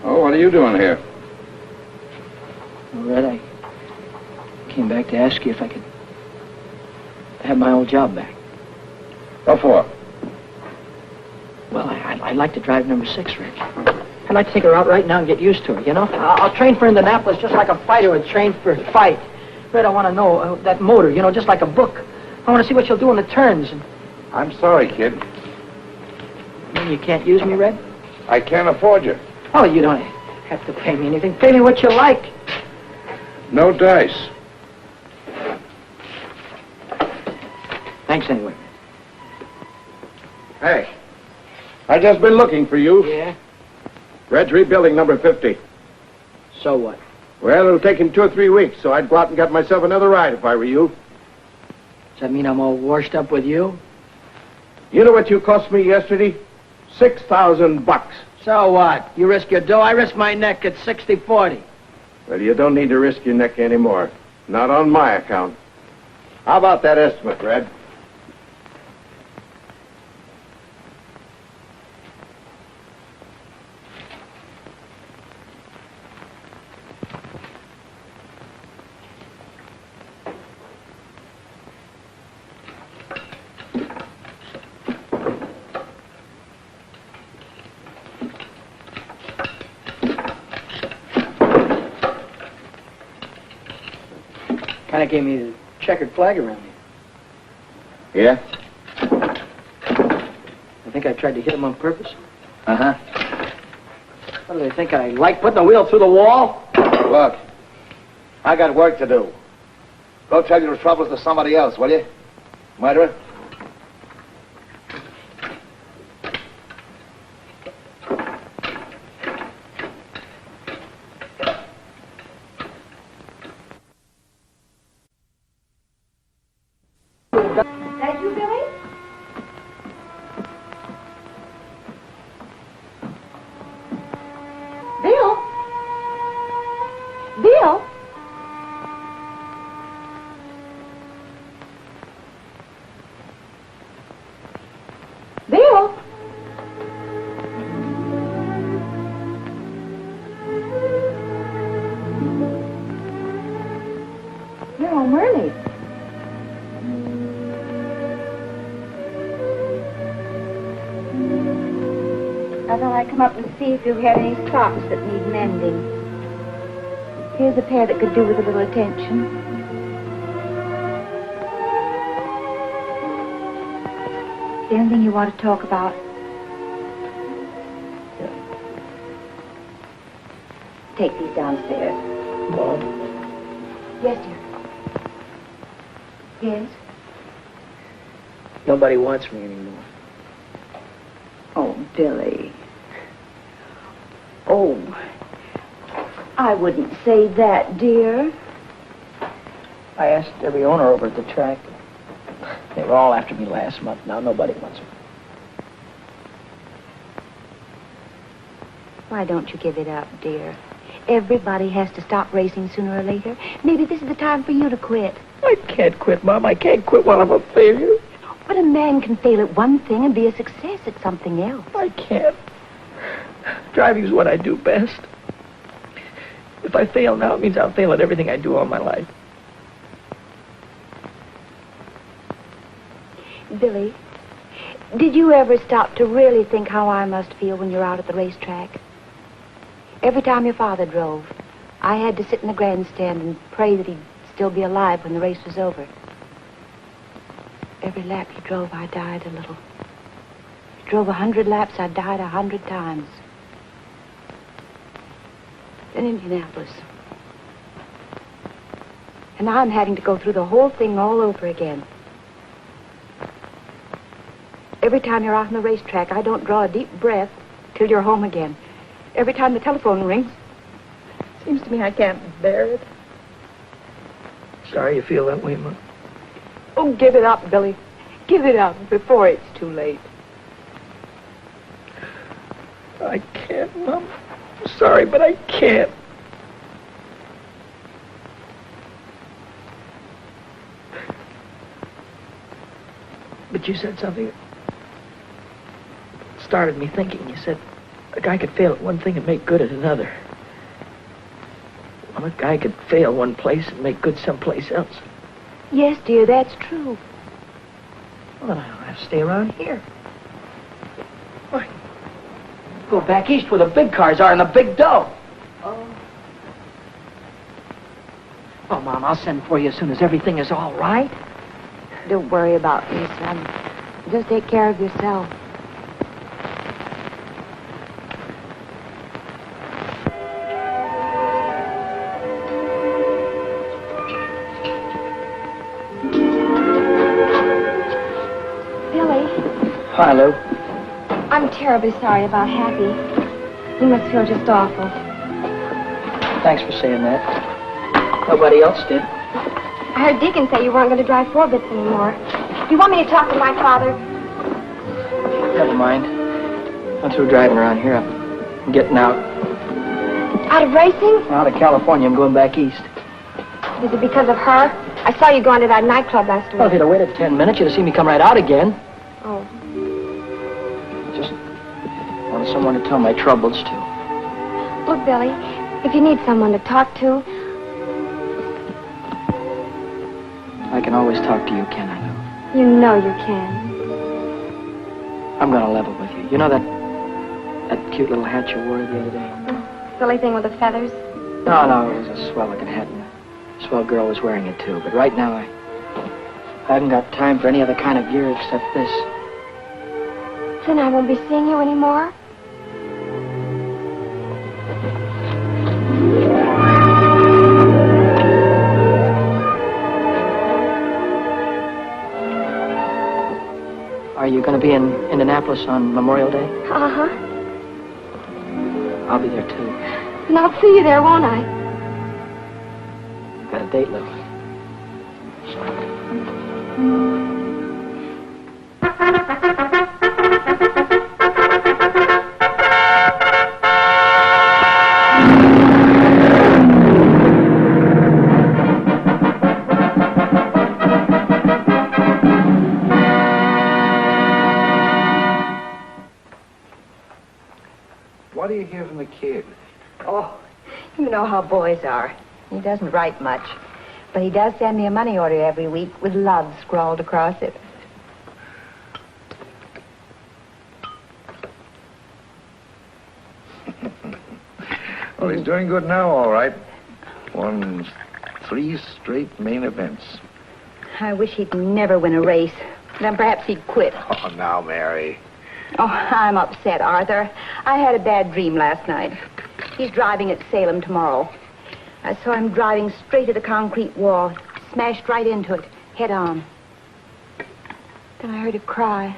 Oh, what are you doing here? Well, Red, I came back to ask you if I could have my old job back. What for? Well, I'd like to drive number 6, Rick. I'd like to take her out right now and get used to her, you know? I'll train for Indianapolis just like a fighter would train for a fight. Red, I want to know that motor, you know, just like a book. I want to see what she'll do in the turns. And... I'm sorry, kid. You mean you can't use me, Red? I can't afford you. Oh, you don't have to pay me anything. Pay me what you like. No dice. Thanks anyway. Hey, I just been looking for you. Yeah? Red's rebuilding number 50. So what? Well, it'll take him 2 or 3 weeks, so I'd go out and get myself another ride if I were you. Does that mean I'm all washed up with you? You know what you cost me yesterday? $6,000. So what? You risk your dough, I risk my neck at 60-40. Well, you don't need to risk your neck anymore. Not on my account. How about that estimate, Red? Kind of gave me the checkered flag around here. Yeah? I think I tried to hit him on purpose. Uh-huh. What do they think? I like putting a wheel through the wall? Look, I got work to do. Go tell your troubles to somebody else, will you? Murderer? That you, Billy? Bill? Bill? Bill? You're home early. I thought I'd come up and see if you had any socks that need mending. Here's a pair that could do with a little attention. Is there anything you want to talk about? Take these downstairs. Mom? Yes, dear. Yes? Nobody wants me anymore. Oh, Billy. Oh, I wouldn't say that, dear. I asked every owner over at the track. They were all after me last month. Now nobody wants me. Why don't you give it up, dear? Everybody has to stop racing sooner or later. Maybe this is the time for you to quit. I can't quit, Mom. I can't quit while I'm a failure. But a man can fail at one thing and be a success at something else. I can't. Driving's what I do best. If I fail now, it means I'll fail at everything I do all my life. Billy, did you ever stop to really think how I must feel when you're out at the racetrack? Every time your father drove, I had to sit in the grandstand and pray that he'd still be alive when the race was over. Every lap he drove, I died a little. He drove 100 laps, I died 100 times. Then Indianapolis. And now I'm having to go through the whole thing all over again. Every time you're out on the racetrack, I don't draw a deep breath till you're home again. Every time the telephone rings, it seems to me I can't bear it. Sorry you feel that way, Mom. Oh, give it up, Billy. Give it up before it's too late. I can't, Mom. I'm sorry, but I can't. But you said something that started me thinking. You said a guy could fail at one thing and make good at another. Well, a guy could fail one place and make good someplace else. Yes, dear, that's true. Well, then I don't have to stay around here. Why? Go back east where the big cars are and the big dough. Oh, Mom, I'll send for you as soon as everything is all right. Don't worry about me, son. Just take care of yourself. Billy, Hi, Lou. I'm terribly sorry about Happy. You must feel just awful. Thanks for saying that. Nobody else did. I heard Deacon say you weren't going to drive 4-bits anymore. Do you want me to talk to my father? Never mind. I'm through driving around here. I'm getting out. Out of racing? Out of California. I'm going back east. Is it because of her? I saw you going to that nightclub last week. Well, if you'd have waited 10 minutes, you'd have seen me come right out again. Oh. Just wanted someone to tell my troubles to. Look, Billy, if you need someone to talk to, I can always talk to you, can I? you know you can. I'm going to level with you. You know that cute little hat you wore the other day? Silly thing with the feathers. No, it was a swell-looking hat, and a swell girl was wearing it, too. But right now, I haven't got time for any other kind of gear except this. Then I won't be seeing you anymore? Are you going to be in Indianapolis on Memorial Day? Uh-huh. I'll be there, too. And I'll see you there, won't I? Got a date, Lily. What do you hear from the kid? Oh, you know how boys are. He doesn't write much. But he does send me a money order every week with love scrawled across it. Well, he's doing good now, all right. Won 3 straight main events. I wish he'd never win a race. Then perhaps he'd quit. Oh, now, Mary. Oh, I'm upset, Arthur. I had a bad dream last night. He's driving at Salem tomorrow. I saw him driving straight at a concrete wall, smashed right into it, head on. Then I heard a cry,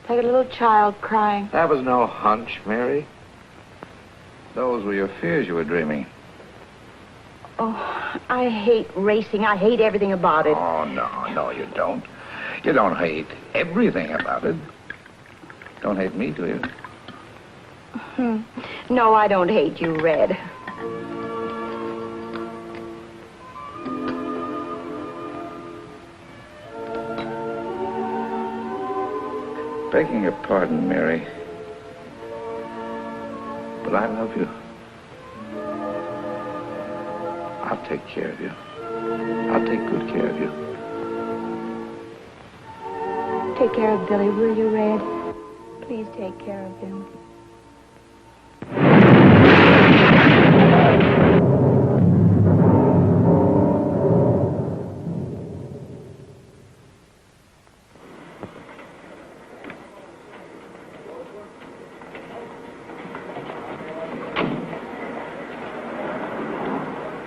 like a little child crying. That was no hunch, Mary. Those were your fears you were dreaming. Oh, I hate racing. I hate everything about it. Oh, no, you don't. You don't hate everything about it. Don't hate me, do you? No, I don't hate you, Red. Begging your pardon, Mary. But I love you. I'll take care of you. I'll take good care of you. Take care of Billy, will you, Red? Please take care of him.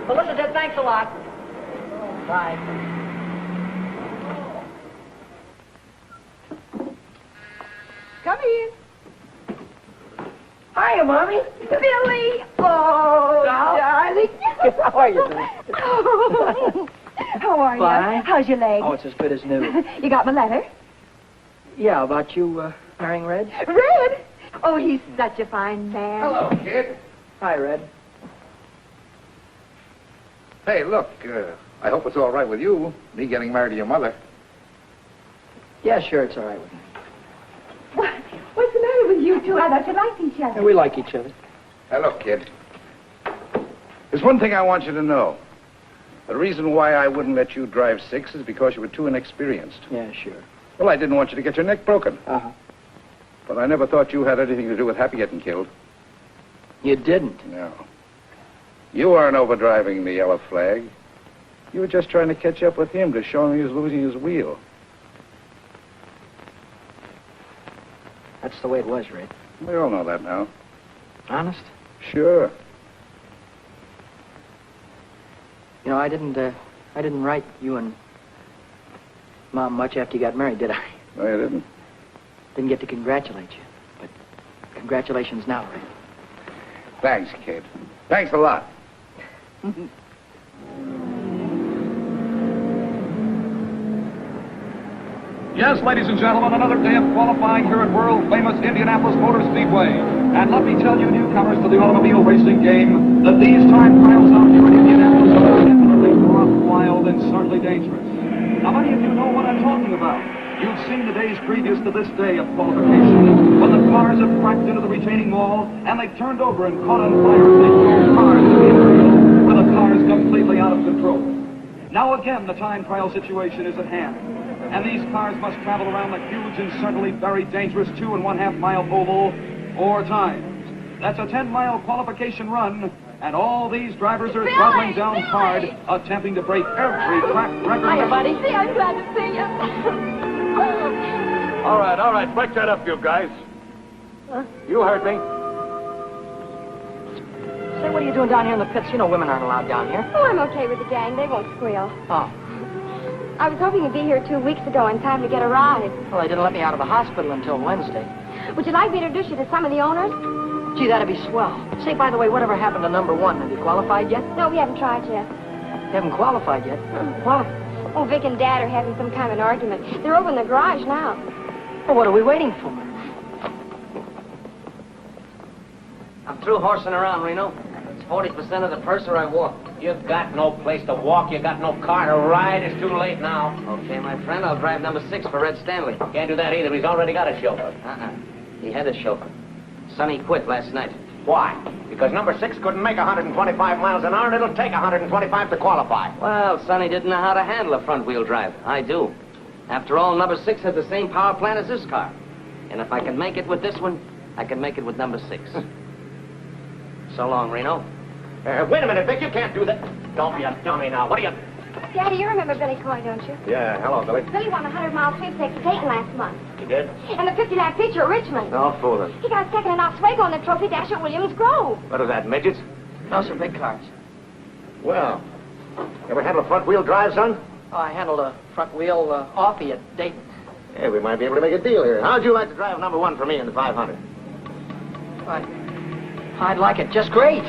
Felicity, thanks a lot. Bye. Come in. Hiya, Mommy. Billy! Oh, darling. How are you, Billy? How are you? Fine. How's your leg? Oh, it's as good as new. You got my letter? Yeah, about you marrying Red? Red? Oh, he's such a fine man. Hello, kid. Hi, Red. Hey, look, I hope it's all right with you, me getting married to your mother. Yeah, sure, it's all right with me. What's the matter with you two? I thought you liked each other. Yeah, we like each other. Hey, look, kid. There's one thing I want you to know. The reason why I wouldn't let you drive 6 is because you were too inexperienced. Yeah, sure. Well, I didn't want you to get your neck broken. Uh-huh. But I never thought you had anything to do with Happy getting killed. You didn't? No. You weren't overdriving the yellow flag. You were just trying to catch up with him to show him he was losing his wheel. That's the way it was, Red. We all know that now. Honest? Sure. You know, I didn't write you and Mom much after you got married, did I? No, you didn't. Didn't get to congratulate you. But congratulations now, Red. Thanks, kid. Thanks a lot. Yes, ladies and gentlemen, another day of qualifying here at world-famous Indianapolis Motor Speedway. And let me tell you, newcomers to the automobile racing game, that these time trials out here in Indianapolis are definitely rough, wild, and certainly dangerous. Now, many of you know what I'm talking about. You've seen the days previous to this day of qualification, when the cars have cracked into the retaining wall, and they've turned over and caught on fire as they drove cars to the infield, with the cars completely out of control. Now again, the time trial situation is at hand. And these cars must travel around the huge and certainly very dangerous 2.5 mile oval 4 times. That's a 10-mile qualification run, and all these drivers are throttling down hard, attempting to break every track record. Hiya, buddy. See, I'm glad to see you. All right. Break that up, you guys. Huh? You heard me. Say, what are you doing down here in the pits? You know women aren't allowed down here. Oh, I'm okay with the gang. They won't squeal. Oh. I was hoping you'd be here 2 weeks ago in time to get a ride. Well, they didn't let me out of the hospital until Wednesday. Would you like me to introduce you to some of the owners? Gee, that'd be swell. Say, by the way, whatever happened to number 1? Have you qualified yet? No, we haven't tried yet. You haven't qualified yet? Well, Oh, Vic and Dad are having some kind of an argument. They're over in the garage now. well, what are we waiting for? I'm through horsing around, Reno. It's 40% of the purse or I walk. You've got no place to walk. You got no car to ride. It's too late now. Okay, my friend, I'll drive number 6 for Red Stanley. Can't do that either. He's already got a chauffeur. He had a chauffeur. Sonny quit last night. Why? Because number 6 couldn't make 125 miles an hour, and it'll take 125 to qualify. Well, Sonny didn't know how to handle a front-wheel drive. I do. After all, number 6 has the same power plant as this car. And if I can make it with this one, I can make it with number 6. So long, Reno. Wait a minute, Vic. You can't do that. Don't be a dummy now. What are you... Daddy, you remember Billy Coy, don't you? Yeah, hello, Billy. Billy won the 100-mile sweepstakes at Dayton last month. You did? And the 50-lap feature at Richmond. No fooling. He got second in Oswego in the trophy dash at Williams Grove. What is that, midgets? Those are big cars. Well, ever handle a front-wheel drive, son? Oh, I handled a front wheel offie at Dayton. Yeah, we might be able to make a deal here. How'd you like to drive number 1 for me in the 500? I'd like it just great.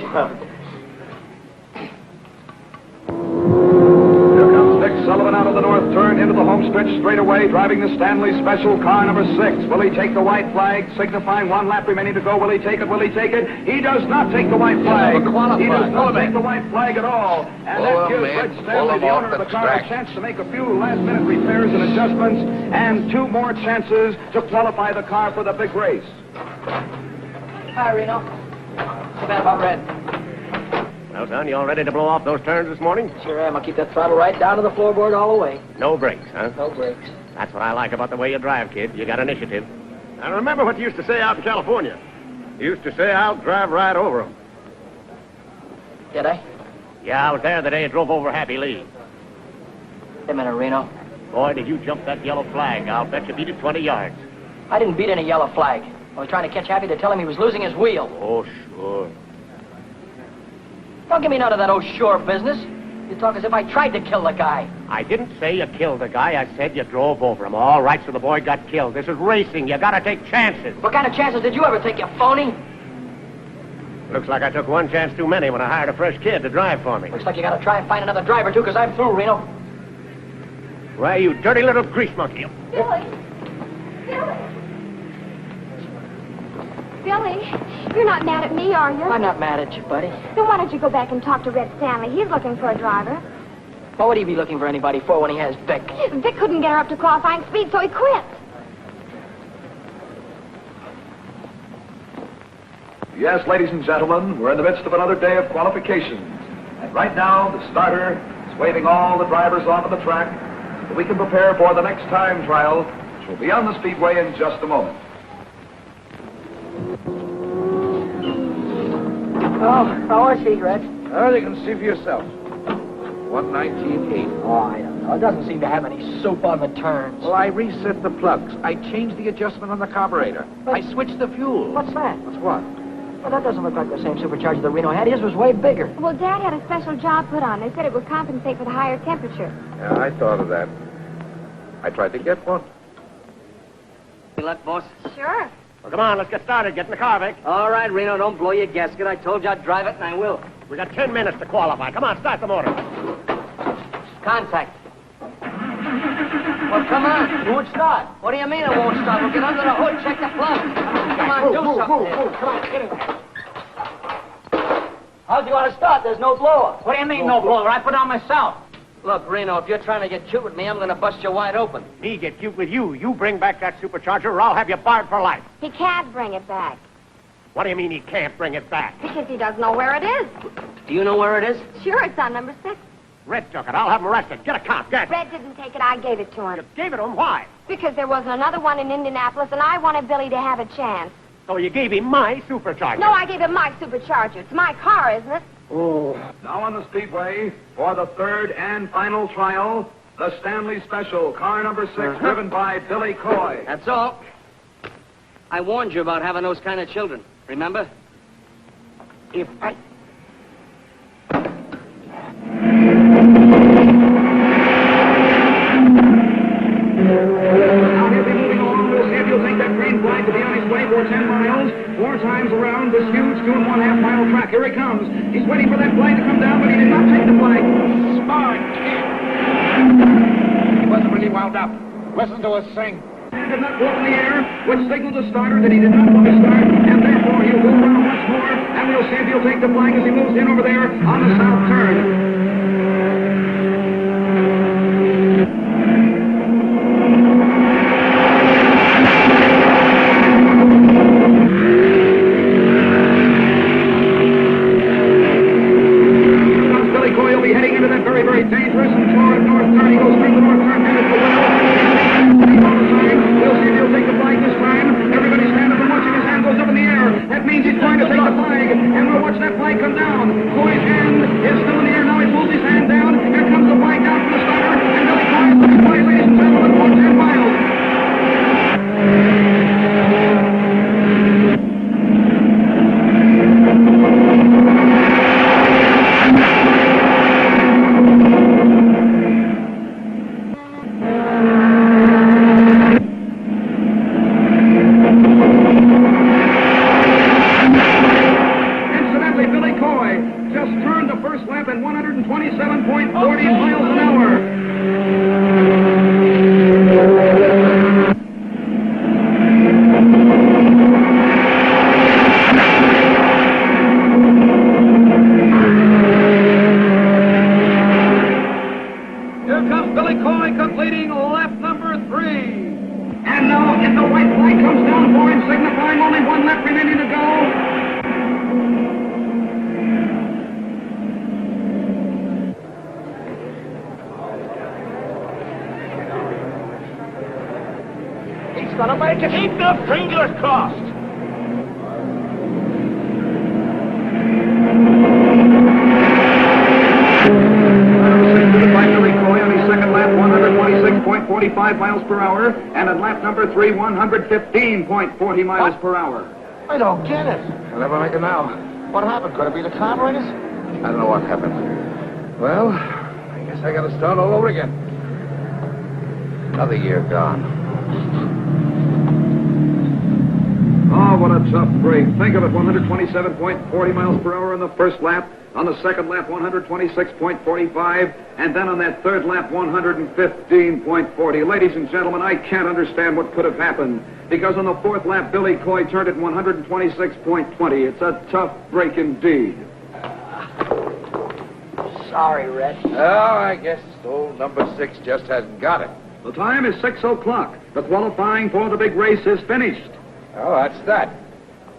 Nick Sullivan out of the north turn into the home stretch straight away, driving the Stanley Special car number 6. Will he take the white flag, signifying 1 lap remaining to go? Will he take it? Will he take it? He does not take the white flag. He does not take the white flag at all. And that gives Red Stanley, the owner of the car, a chance to make a few last-minute repairs and adjustments, and 2 more chances to qualify the car for the big race. Hi, Reno. Too bad about Red. Well, son, you all ready to blow off those turns this morning? Sure am. I'll keep that throttle right down to the floorboard all the way. No brakes, huh? No brakes. That's what I like about the way you drive, kid. You got initiative. I remember what you used to say out in California. You used to say, I'll drive right over them. Did I? Yeah, I was there the day you drove over Happy Lee. Wait a minute, Reno. Boy, did you jump that yellow flag. I'll bet you beat it 20 yards. I didn't beat any yellow flag. I was trying to catch Happy to tell him he was losing his wheel. Oh, sure. Don't give me none of that oh sure business. You talk as if I tried to kill the guy. I didn't say you killed the guy. I said you drove over him. All right, so the boy got killed. This is racing. You gotta take chances. What kind of chances did you ever take, you phony? Looks like I took 1 chance too many when I hired a fresh kid to drive for me. Looks like you gotta try and find another driver, too, because I'm through, Reno. Why, you dirty little grease monkey. Billy. Billy, you're not mad at me, are you? I'm not mad at you, buddy. Then why don't you go back and talk to Red Stanley? He's looking for a driver. What would he be looking for anybody for when he has Vic? Vic couldn't get her up to qualifying speed, so he quit. Yes, ladies and gentlemen, we're in the midst of another day of qualifications. And right now, the starter is waving all the drivers onto the track so we can prepare for the next time trial, which will be on the speedway in just a moment. Oh, how is he, Red? Well, you can see for yourself. 119.8. Oh, I don't know. It doesn't seem to have any soup on the turns. Well, I reset the plugs. I changed the adjustment on the carburetor. I switched the fuel. What's that? What's what? Well, that doesn't look like the same supercharger that Reno had. His was way bigger. Well, Dad had a special job put on. They said it would compensate for the higher temperature. Yeah, I thought of that. I tried to get one. Good luck, boss. Sure. Well, come on, let's get started. Get in the car, Vic. All right, Reno, don't blow your gasket. I told you I'd drive it, and I will. We got 10 minutes to qualify. Come on, start the motor. Contact. Well, come on. It won't start. What do you mean it won't start? We'll get under the hood, check the plug. Come on, do something. Move. Come on, get in there. How's he want to start? There's no blower. What do you mean, no blower? I put on myself. Look, Reno, if you're trying to get cute with me, I'm going to bust you wide open. Me get cute with you. You bring back that supercharger or I'll have you barred for life. He can't bring it back. What do you mean he can't bring it back? Because he doesn't know where it is. Do you know where it is? Sure, it's on number 6. Red took it. I'll have him arrested. Get a cop. Get. Red didn't take it. I gave it to him. You gave it to him. Why? Because there wasn't another one in Indianapolis, and I wanted Billy to have a chance. So you gave him my supercharger. No, I gave him my supercharger. It's my car, isn't it? Now on the Speedway, for the third and final trial, the Stanley Special, car number 6, driven by Billy Coy. That's all. I warned you about having those kind of children. Remember? If I... Now he'll be moving along. We'll see if he'll take that green flag to be on his way for 10 miles. 4 times around this huge 2.5 mile track. Here he comes. He's waiting for that flag to come down, but he did not take the flag. Smart kid. He wasn't really wound up. Listen to us sing. And did not go up in the air, which signaled the starter that he did not want to start, and therefore he'll go around once more, and we'll see if he'll take the flag as he moves in over there on the south turn. Very dangerous and toward north turn. He goes through the north turn, headed for well. We'll see if he'll take the flag this time. Everybody's standing and watching. His hand goes up in the air. That means he's going to take the flag, and we'll watch that flag come down. Coy's hand is still in the air. Now he pulls his hand down. Here comes the flag down from the starter, and Billy Coy is looking by, ladies and gentlemen, for 10 miles. Keep the fingers crossed. By Billy Coy on his second lap, 126.45 miles per hour, and at lap number 3, 115.40 miles per hour. I don't get it. I'll never make it now. What happened? Could it be the carburetors? I don't know what happened. Well, I guess I gotta start all over again. Another year gone. Oh, what a tough break. Think of it, 127.40 miles per hour on the first lap. On the second lap, 126.45. And then on that third lap, 115.40. Ladies and gentlemen, I can't understand what could have happened. Because on the fourth lap, Billy Coy turned at 126.20. It's a tough break indeed. Sorry, Red. Oh, I guess old number 6 just hasn't got it. The time is 6 o'clock. The qualifying for the big race is finished. Oh, that's that.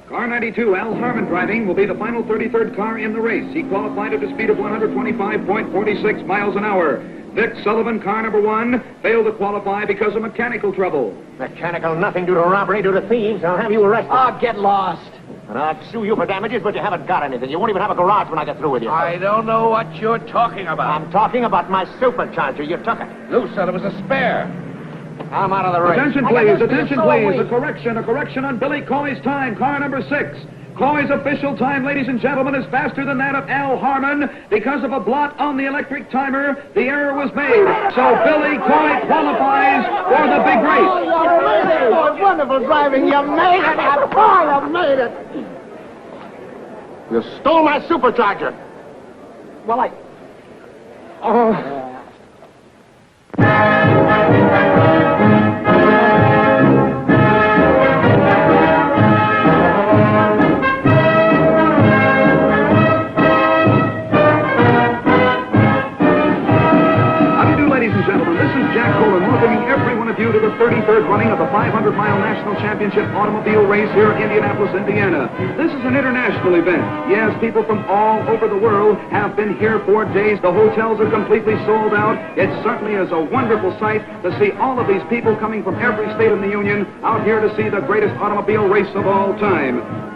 Car 92, Al Harmon driving, will be the final 33rd car in the race. He qualified at a speed of 125.46 miles an hour. Vic Sullivan, car number 1, failed to qualify because of mechanical trouble. Mechanical nothing due to robbery, due to thieves. I'll have you arrested. Oh, get lost. And I'll sue you for damages, but you haven't got anything. You won't even have a garage when I get through with you. I don't know what you're talking about. I'm talking about my supercharger. You took it. Lou said it was a spare. I'm out of the race. Attention, please, A correction on Billy Coy's time, car number 6. Coy's official time, ladies and gentlemen, is faster than that of Al Harmon. Because of a blot on the electric timer, the error was made. So Billy Coy qualifies for the big race. Oh, you made it! Oh, wonderful driving. You made it. Oh, you made it. You stole my supercharger. Well, Oh. and gentlemen, this is Jack Colin welcoming every one of you to the 33rd running of the 500-mile National Championship Automobile Race here in Indianapolis, Indiana. This is an international event. Yes, people from all over the world have been here for days. The hotels are completely sold out. It certainly is a wonderful sight to see all of these people coming from every state in the Union out here to see the greatest automobile race of all time.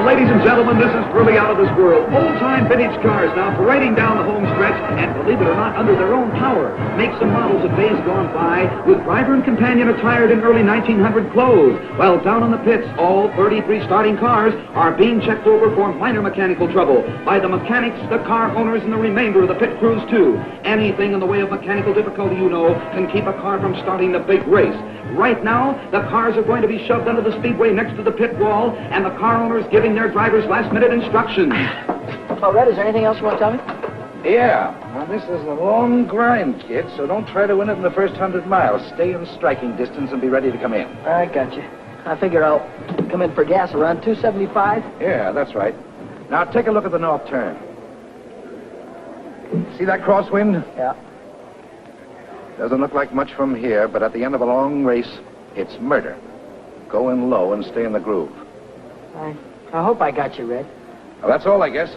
Ladies and gentlemen, this is really out of this world. Old-time vintage cars now parading down the home stretch, and believe it or not, under their own power. Makes and models of days gone by, with driver and companion attired in early 1900 clothes. While down on the pits, all 33 starting cars are being checked over for minor mechanical trouble by the mechanics, the car owners, and the remainder of the pit crews, too. Anything in the way of mechanical difficulty, you know, can keep a car from starting the big race. Right now, the cars are going to be shoved under the speedway next to the pit wall, and the car owners giving their drivers last-minute instructions. Oh, Red, is there anything else you want to tell me? Yeah. Now, this is a long grind, kid, so don't try to win it in the first 100 miles. Stay in striking distance and be ready to come in. I got you. I figure I'll come in for gas around 275. Yeah, that's right. Now, take a look at the north turn. See that crosswind? Yeah. Doesn't look like much from here, but at the end of a long race, it's murder. Go in low and stay in the groove. I hope I got you, Red. Well, that's all, I guess.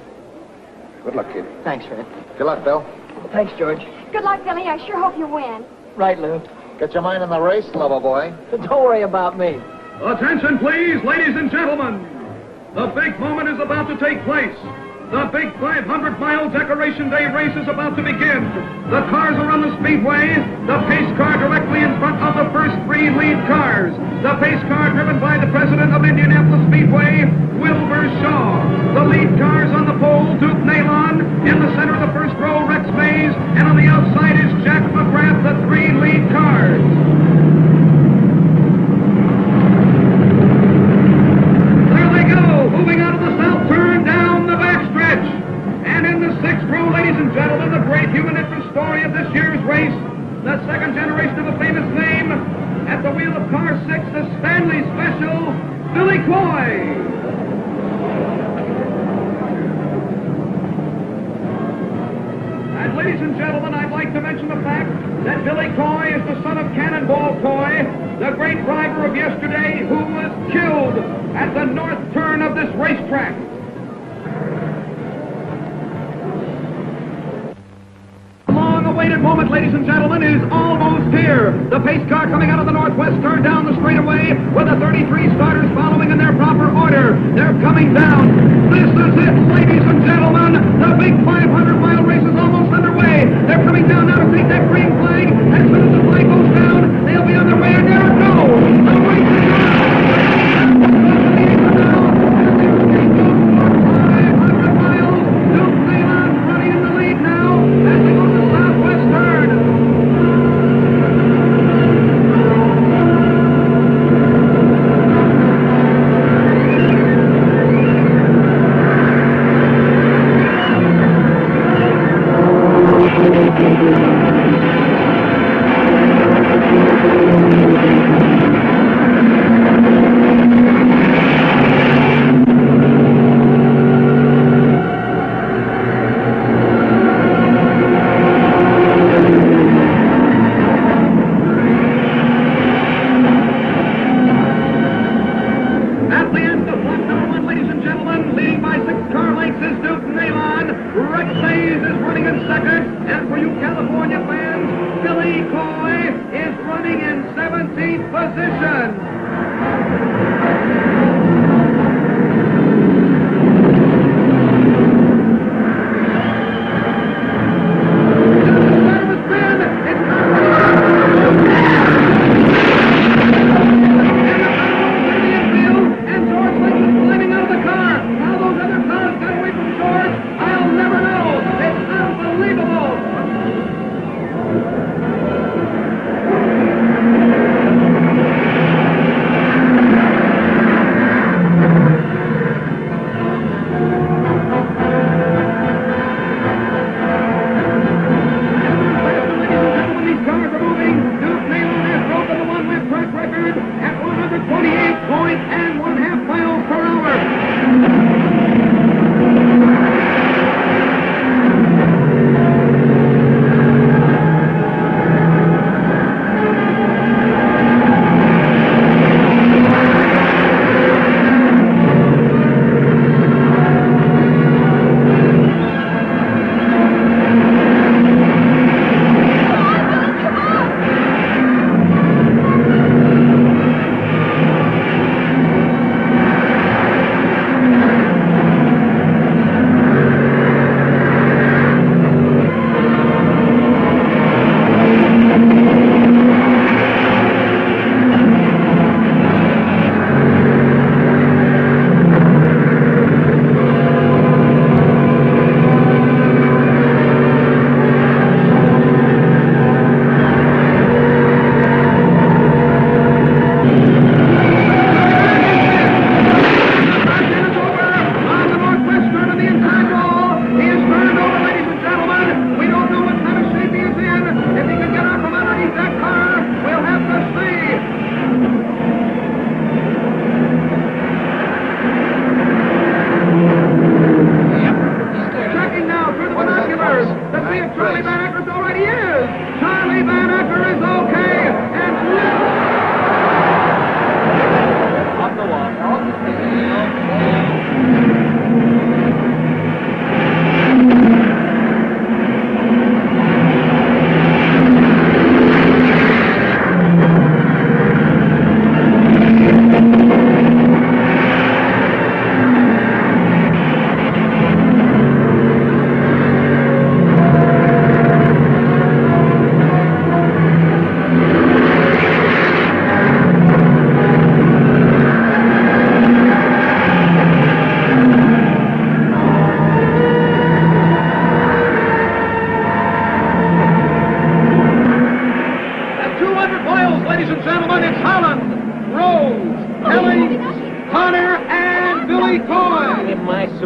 Good luck, kid. Thanks, Red. Good luck, Bill. Thanks, George. Good luck, Billy. I sure hope you win. Right, Lou. Get your mind on the race, lover boy. Don't worry about me. Attention, please, ladies and gentlemen. The big moment is about to take place. The big 500-mile Decoration Day race is about to begin. The cars are on the speedway. The pace car directly in front of the first three lead cars. The pace car driven by the president of Indianapolis Speedway, Wilbur Shaw. The lead cars on the pole, Duke Nalon. In the center of the first row, Rex Mays. And on the outside is Jack McGrath, the three lead cars. There they go, moving out of the south turn down the backstretch. And in the sixth row, ladies and gentlemen, the great human interest story of this year's race, the second generation of a famous name, at the wheel of car 6, the Stanley Special, Billy Coy. And ladies and gentlemen, I'd like to mention the fact that Billy Coy is the son of Cannonball Coy, the great driver of yesterday who was killed at the north turn of this racetrack. Awaited moment, ladies and gentlemen, is almost here. The pace car coming out of the northwest turn down the straightaway with the 33 starters following in their proper order. They're coming down. This is it, ladies and gentlemen. The big 500-mile race is almost underway. They're coming down now to take that green flag. As soon as the flag goes down, they'll be on their way, and there it goes. The race is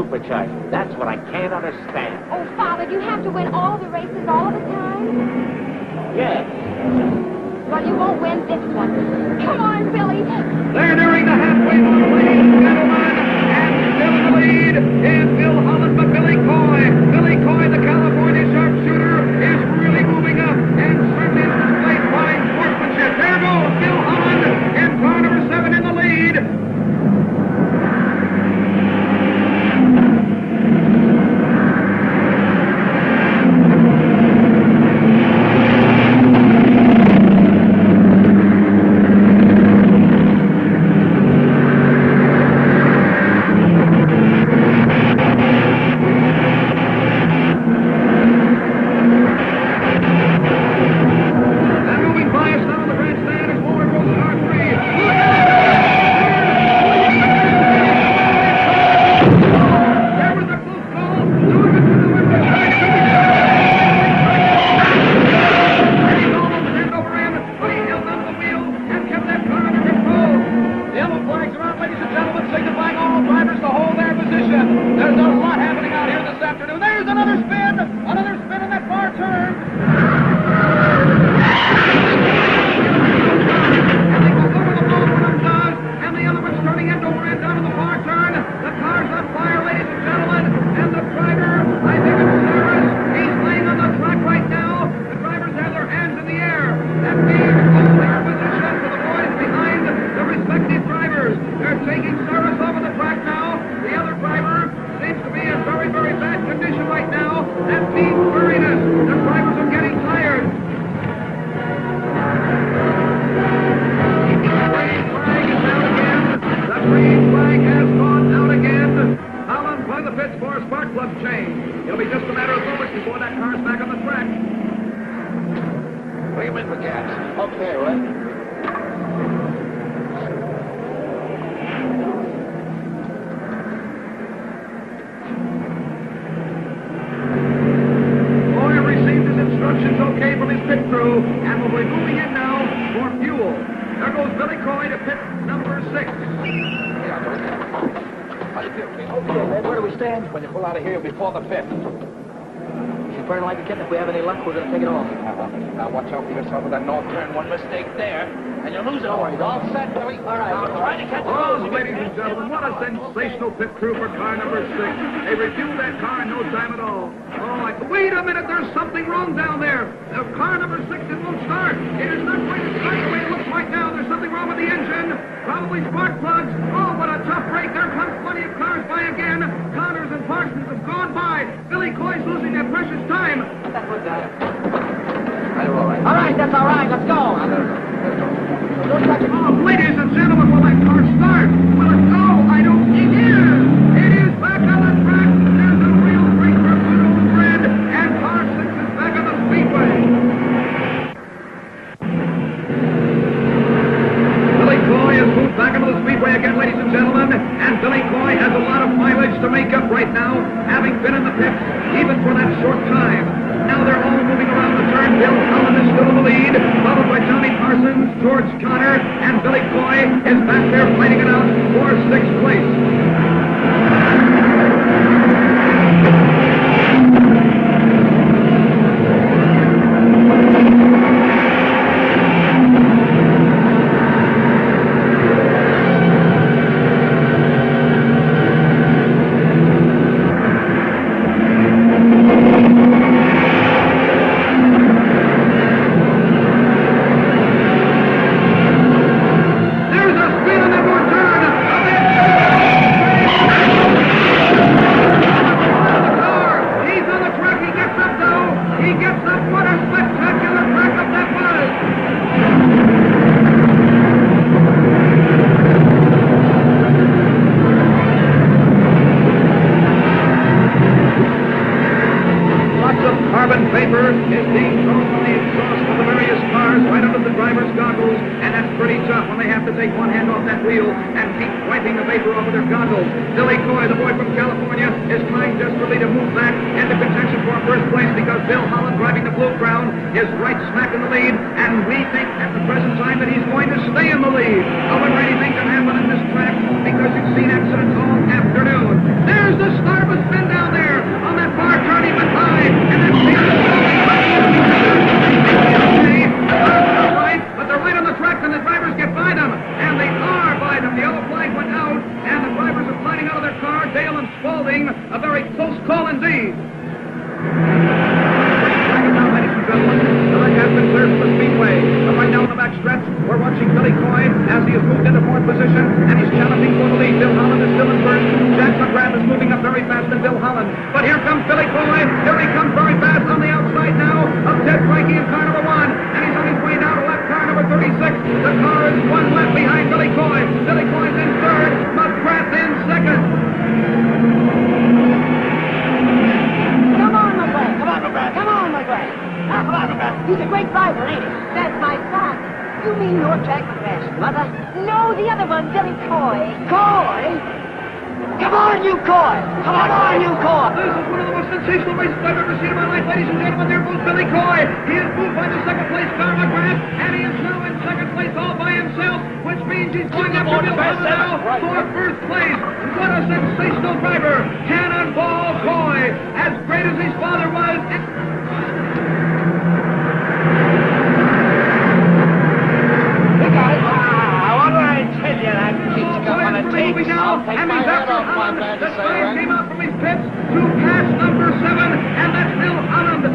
supercharger. That's what I can't understand. Oh, Father, do you have to win all the races all of the time? Yes. Well, you won't win this one. Come on, Billy. They're nearing the halfway mark, ladies and gentlemen. And still in the lead is Bill Holland, but Billy Coy. Billy Coy, the California sharpshooter, is really moving up and certainly displayed fine sportsmanship. There goes Bill Holland in car number 7 in the lead. When you pull out of here before the pit. She's burning like a kitten. If we have any luck, we're going to take it off. Now watch out for yourself with that north turn. One mistake there, and you'll lose it. All right, all set, Billy. All right. Now try to catch it. Oh, ladies and gentlemen, what a sensational pit crew for car number 6. They reviewed that car in no time at all. Wait a minute, there's something wrong down there. Car number 6, it won't start. It is not going to start the way it looks right now. There's something wrong with the engine. Probably spark plugs. Oh, what a tough break. There comes plenty of cars by again. Connors and Parsons have gone by. Billy Coy's losing that precious time. That was that. All right. All right, that's all right. Let's go. Oh, ladies and gentlemen, will that car start? Will it go? I don't... It is! It is back on the track. There's a real break for good old friend. And car 6 is back on the speedway. Billy Coy has moved back onto the speedway again, ladies and gentlemen. And Billy Coy has a lot of mileage to make up right now, having been in the pits even for that short time. Now they're all moving around the turn. Bill Holland is still in the lead, followed by Tommy Parsons, George Connor, and Billy Coy is back there fighting it out for 6th place. Carbon vapor is being thrown from the exhaust of the various cars right under the driver's goggles, and that's pretty tough when they have to take one hand off that wheel and keep wiping the vapor off of their goggles. Billy Coy, the boy from California, is trying desperately to move back into contention for first place because Bill Holland, driving the Blue Crown, is right smack in the lead, and we think at the present time that he's going to stay in the lead. However, anything can happen in this track because you've seen accidents all afternoon. There's the start very close call indeed. Now, ladies and gentlemen, the leg has been cleared from the speedway. But right now in the back stretch, we're watching Billy Coy as he has moved into fourth position, and he's challenging for the lead. Bill Holland is still in first. Jack McGrath is moving up very fast than Bill Holland. But here comes Billy Coy. Here he comes very fast on the outside now of Ted Frankie in car number 1. And he's on his way down to lap car number 36. The car is one lap behind Billy Coy. Billy Coy's in third. McGrath in second. Come on, McGrath. Come on, McGrath. Come on, McGrath. Now, come on, McGrath. He's a great driver, ain't he? That's my son. You mean you're Jack McGrath's mother? No, the other one, Billy Coy. Coy? Come on, you Coy! Come on, you Coy! This is one of the most sensational races I've ever seen in my life, ladies and gentlemen. There goes Billy Coy. He is moved by the second place car, McGrath, and he is now in second place all by himself, which means he's going after Bill Holland now for first place. What a sensational driver! Cannonball Coy, as great as his father was. He got it. What do I tell you? That kid's got what it takes. And he's after Holland. The sign came out from his pits to pass number 7, and that's Bill Holland.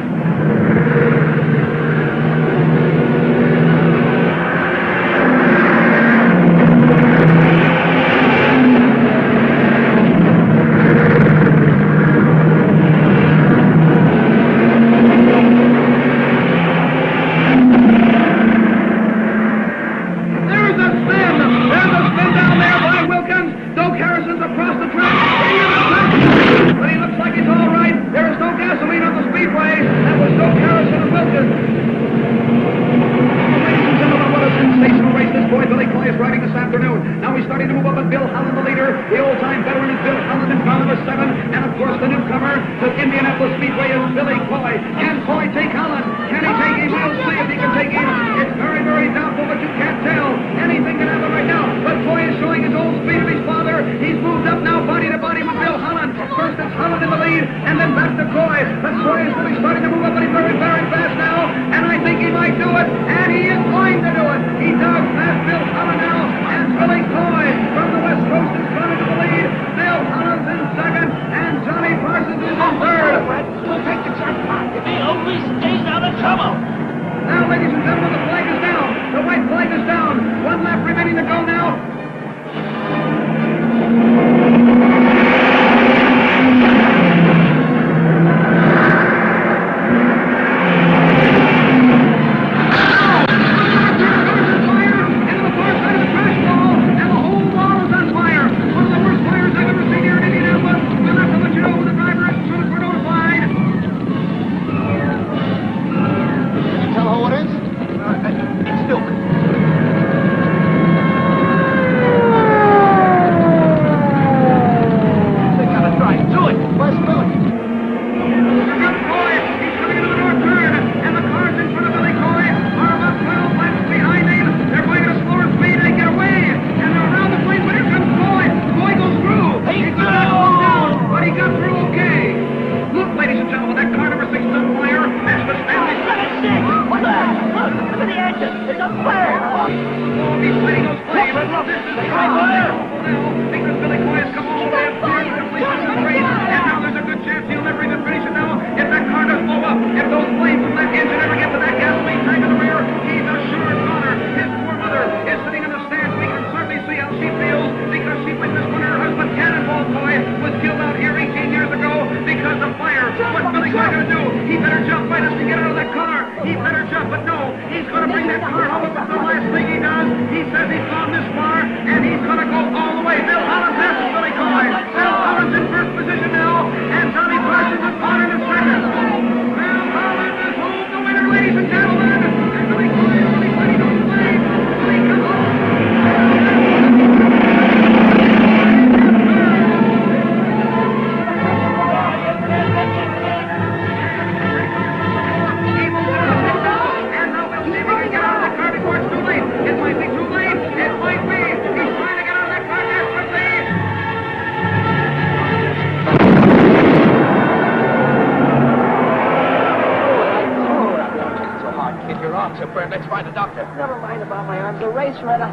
Let's find a doctor. Never mind about my arms. The race, Retta.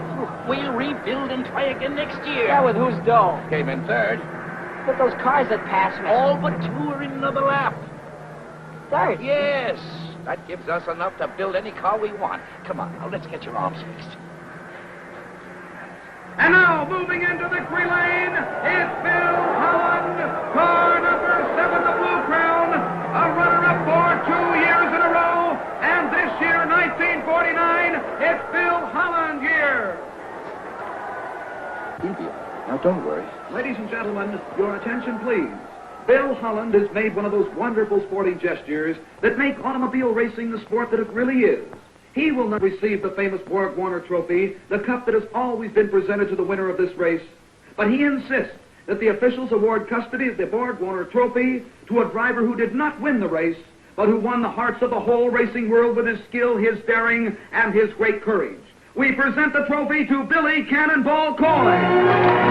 We'll rebuild and try again next year. Yeah, with whose dough? Came in third. with those cars that pass me? All but two are in another lap. Third? Yes. That gives us enough to build any car we want. Come on, now, let's get your arms fixed. And now, moving into victory lane, is Bill Holland, car number 7, the Blue Crown, a runner-up for 2 years in a row, and this year, 1949, it's Bill Holland year. Now, don't worry. Ladies and gentlemen, your attention, please. Bill Holland has made one of those wonderful sporting gestures that make automobile racing the sport that it really is. He will not receive the famous Borg Warner Trophy, the cup that has always been presented to the winner of this race, but he insists that the officials award custody of the Borg Warner Trophy to a driver who did not win the race, but who won the hearts of the whole racing world with his skill, his daring, and his great courage. We present the trophy to Billy Cannonball Coy.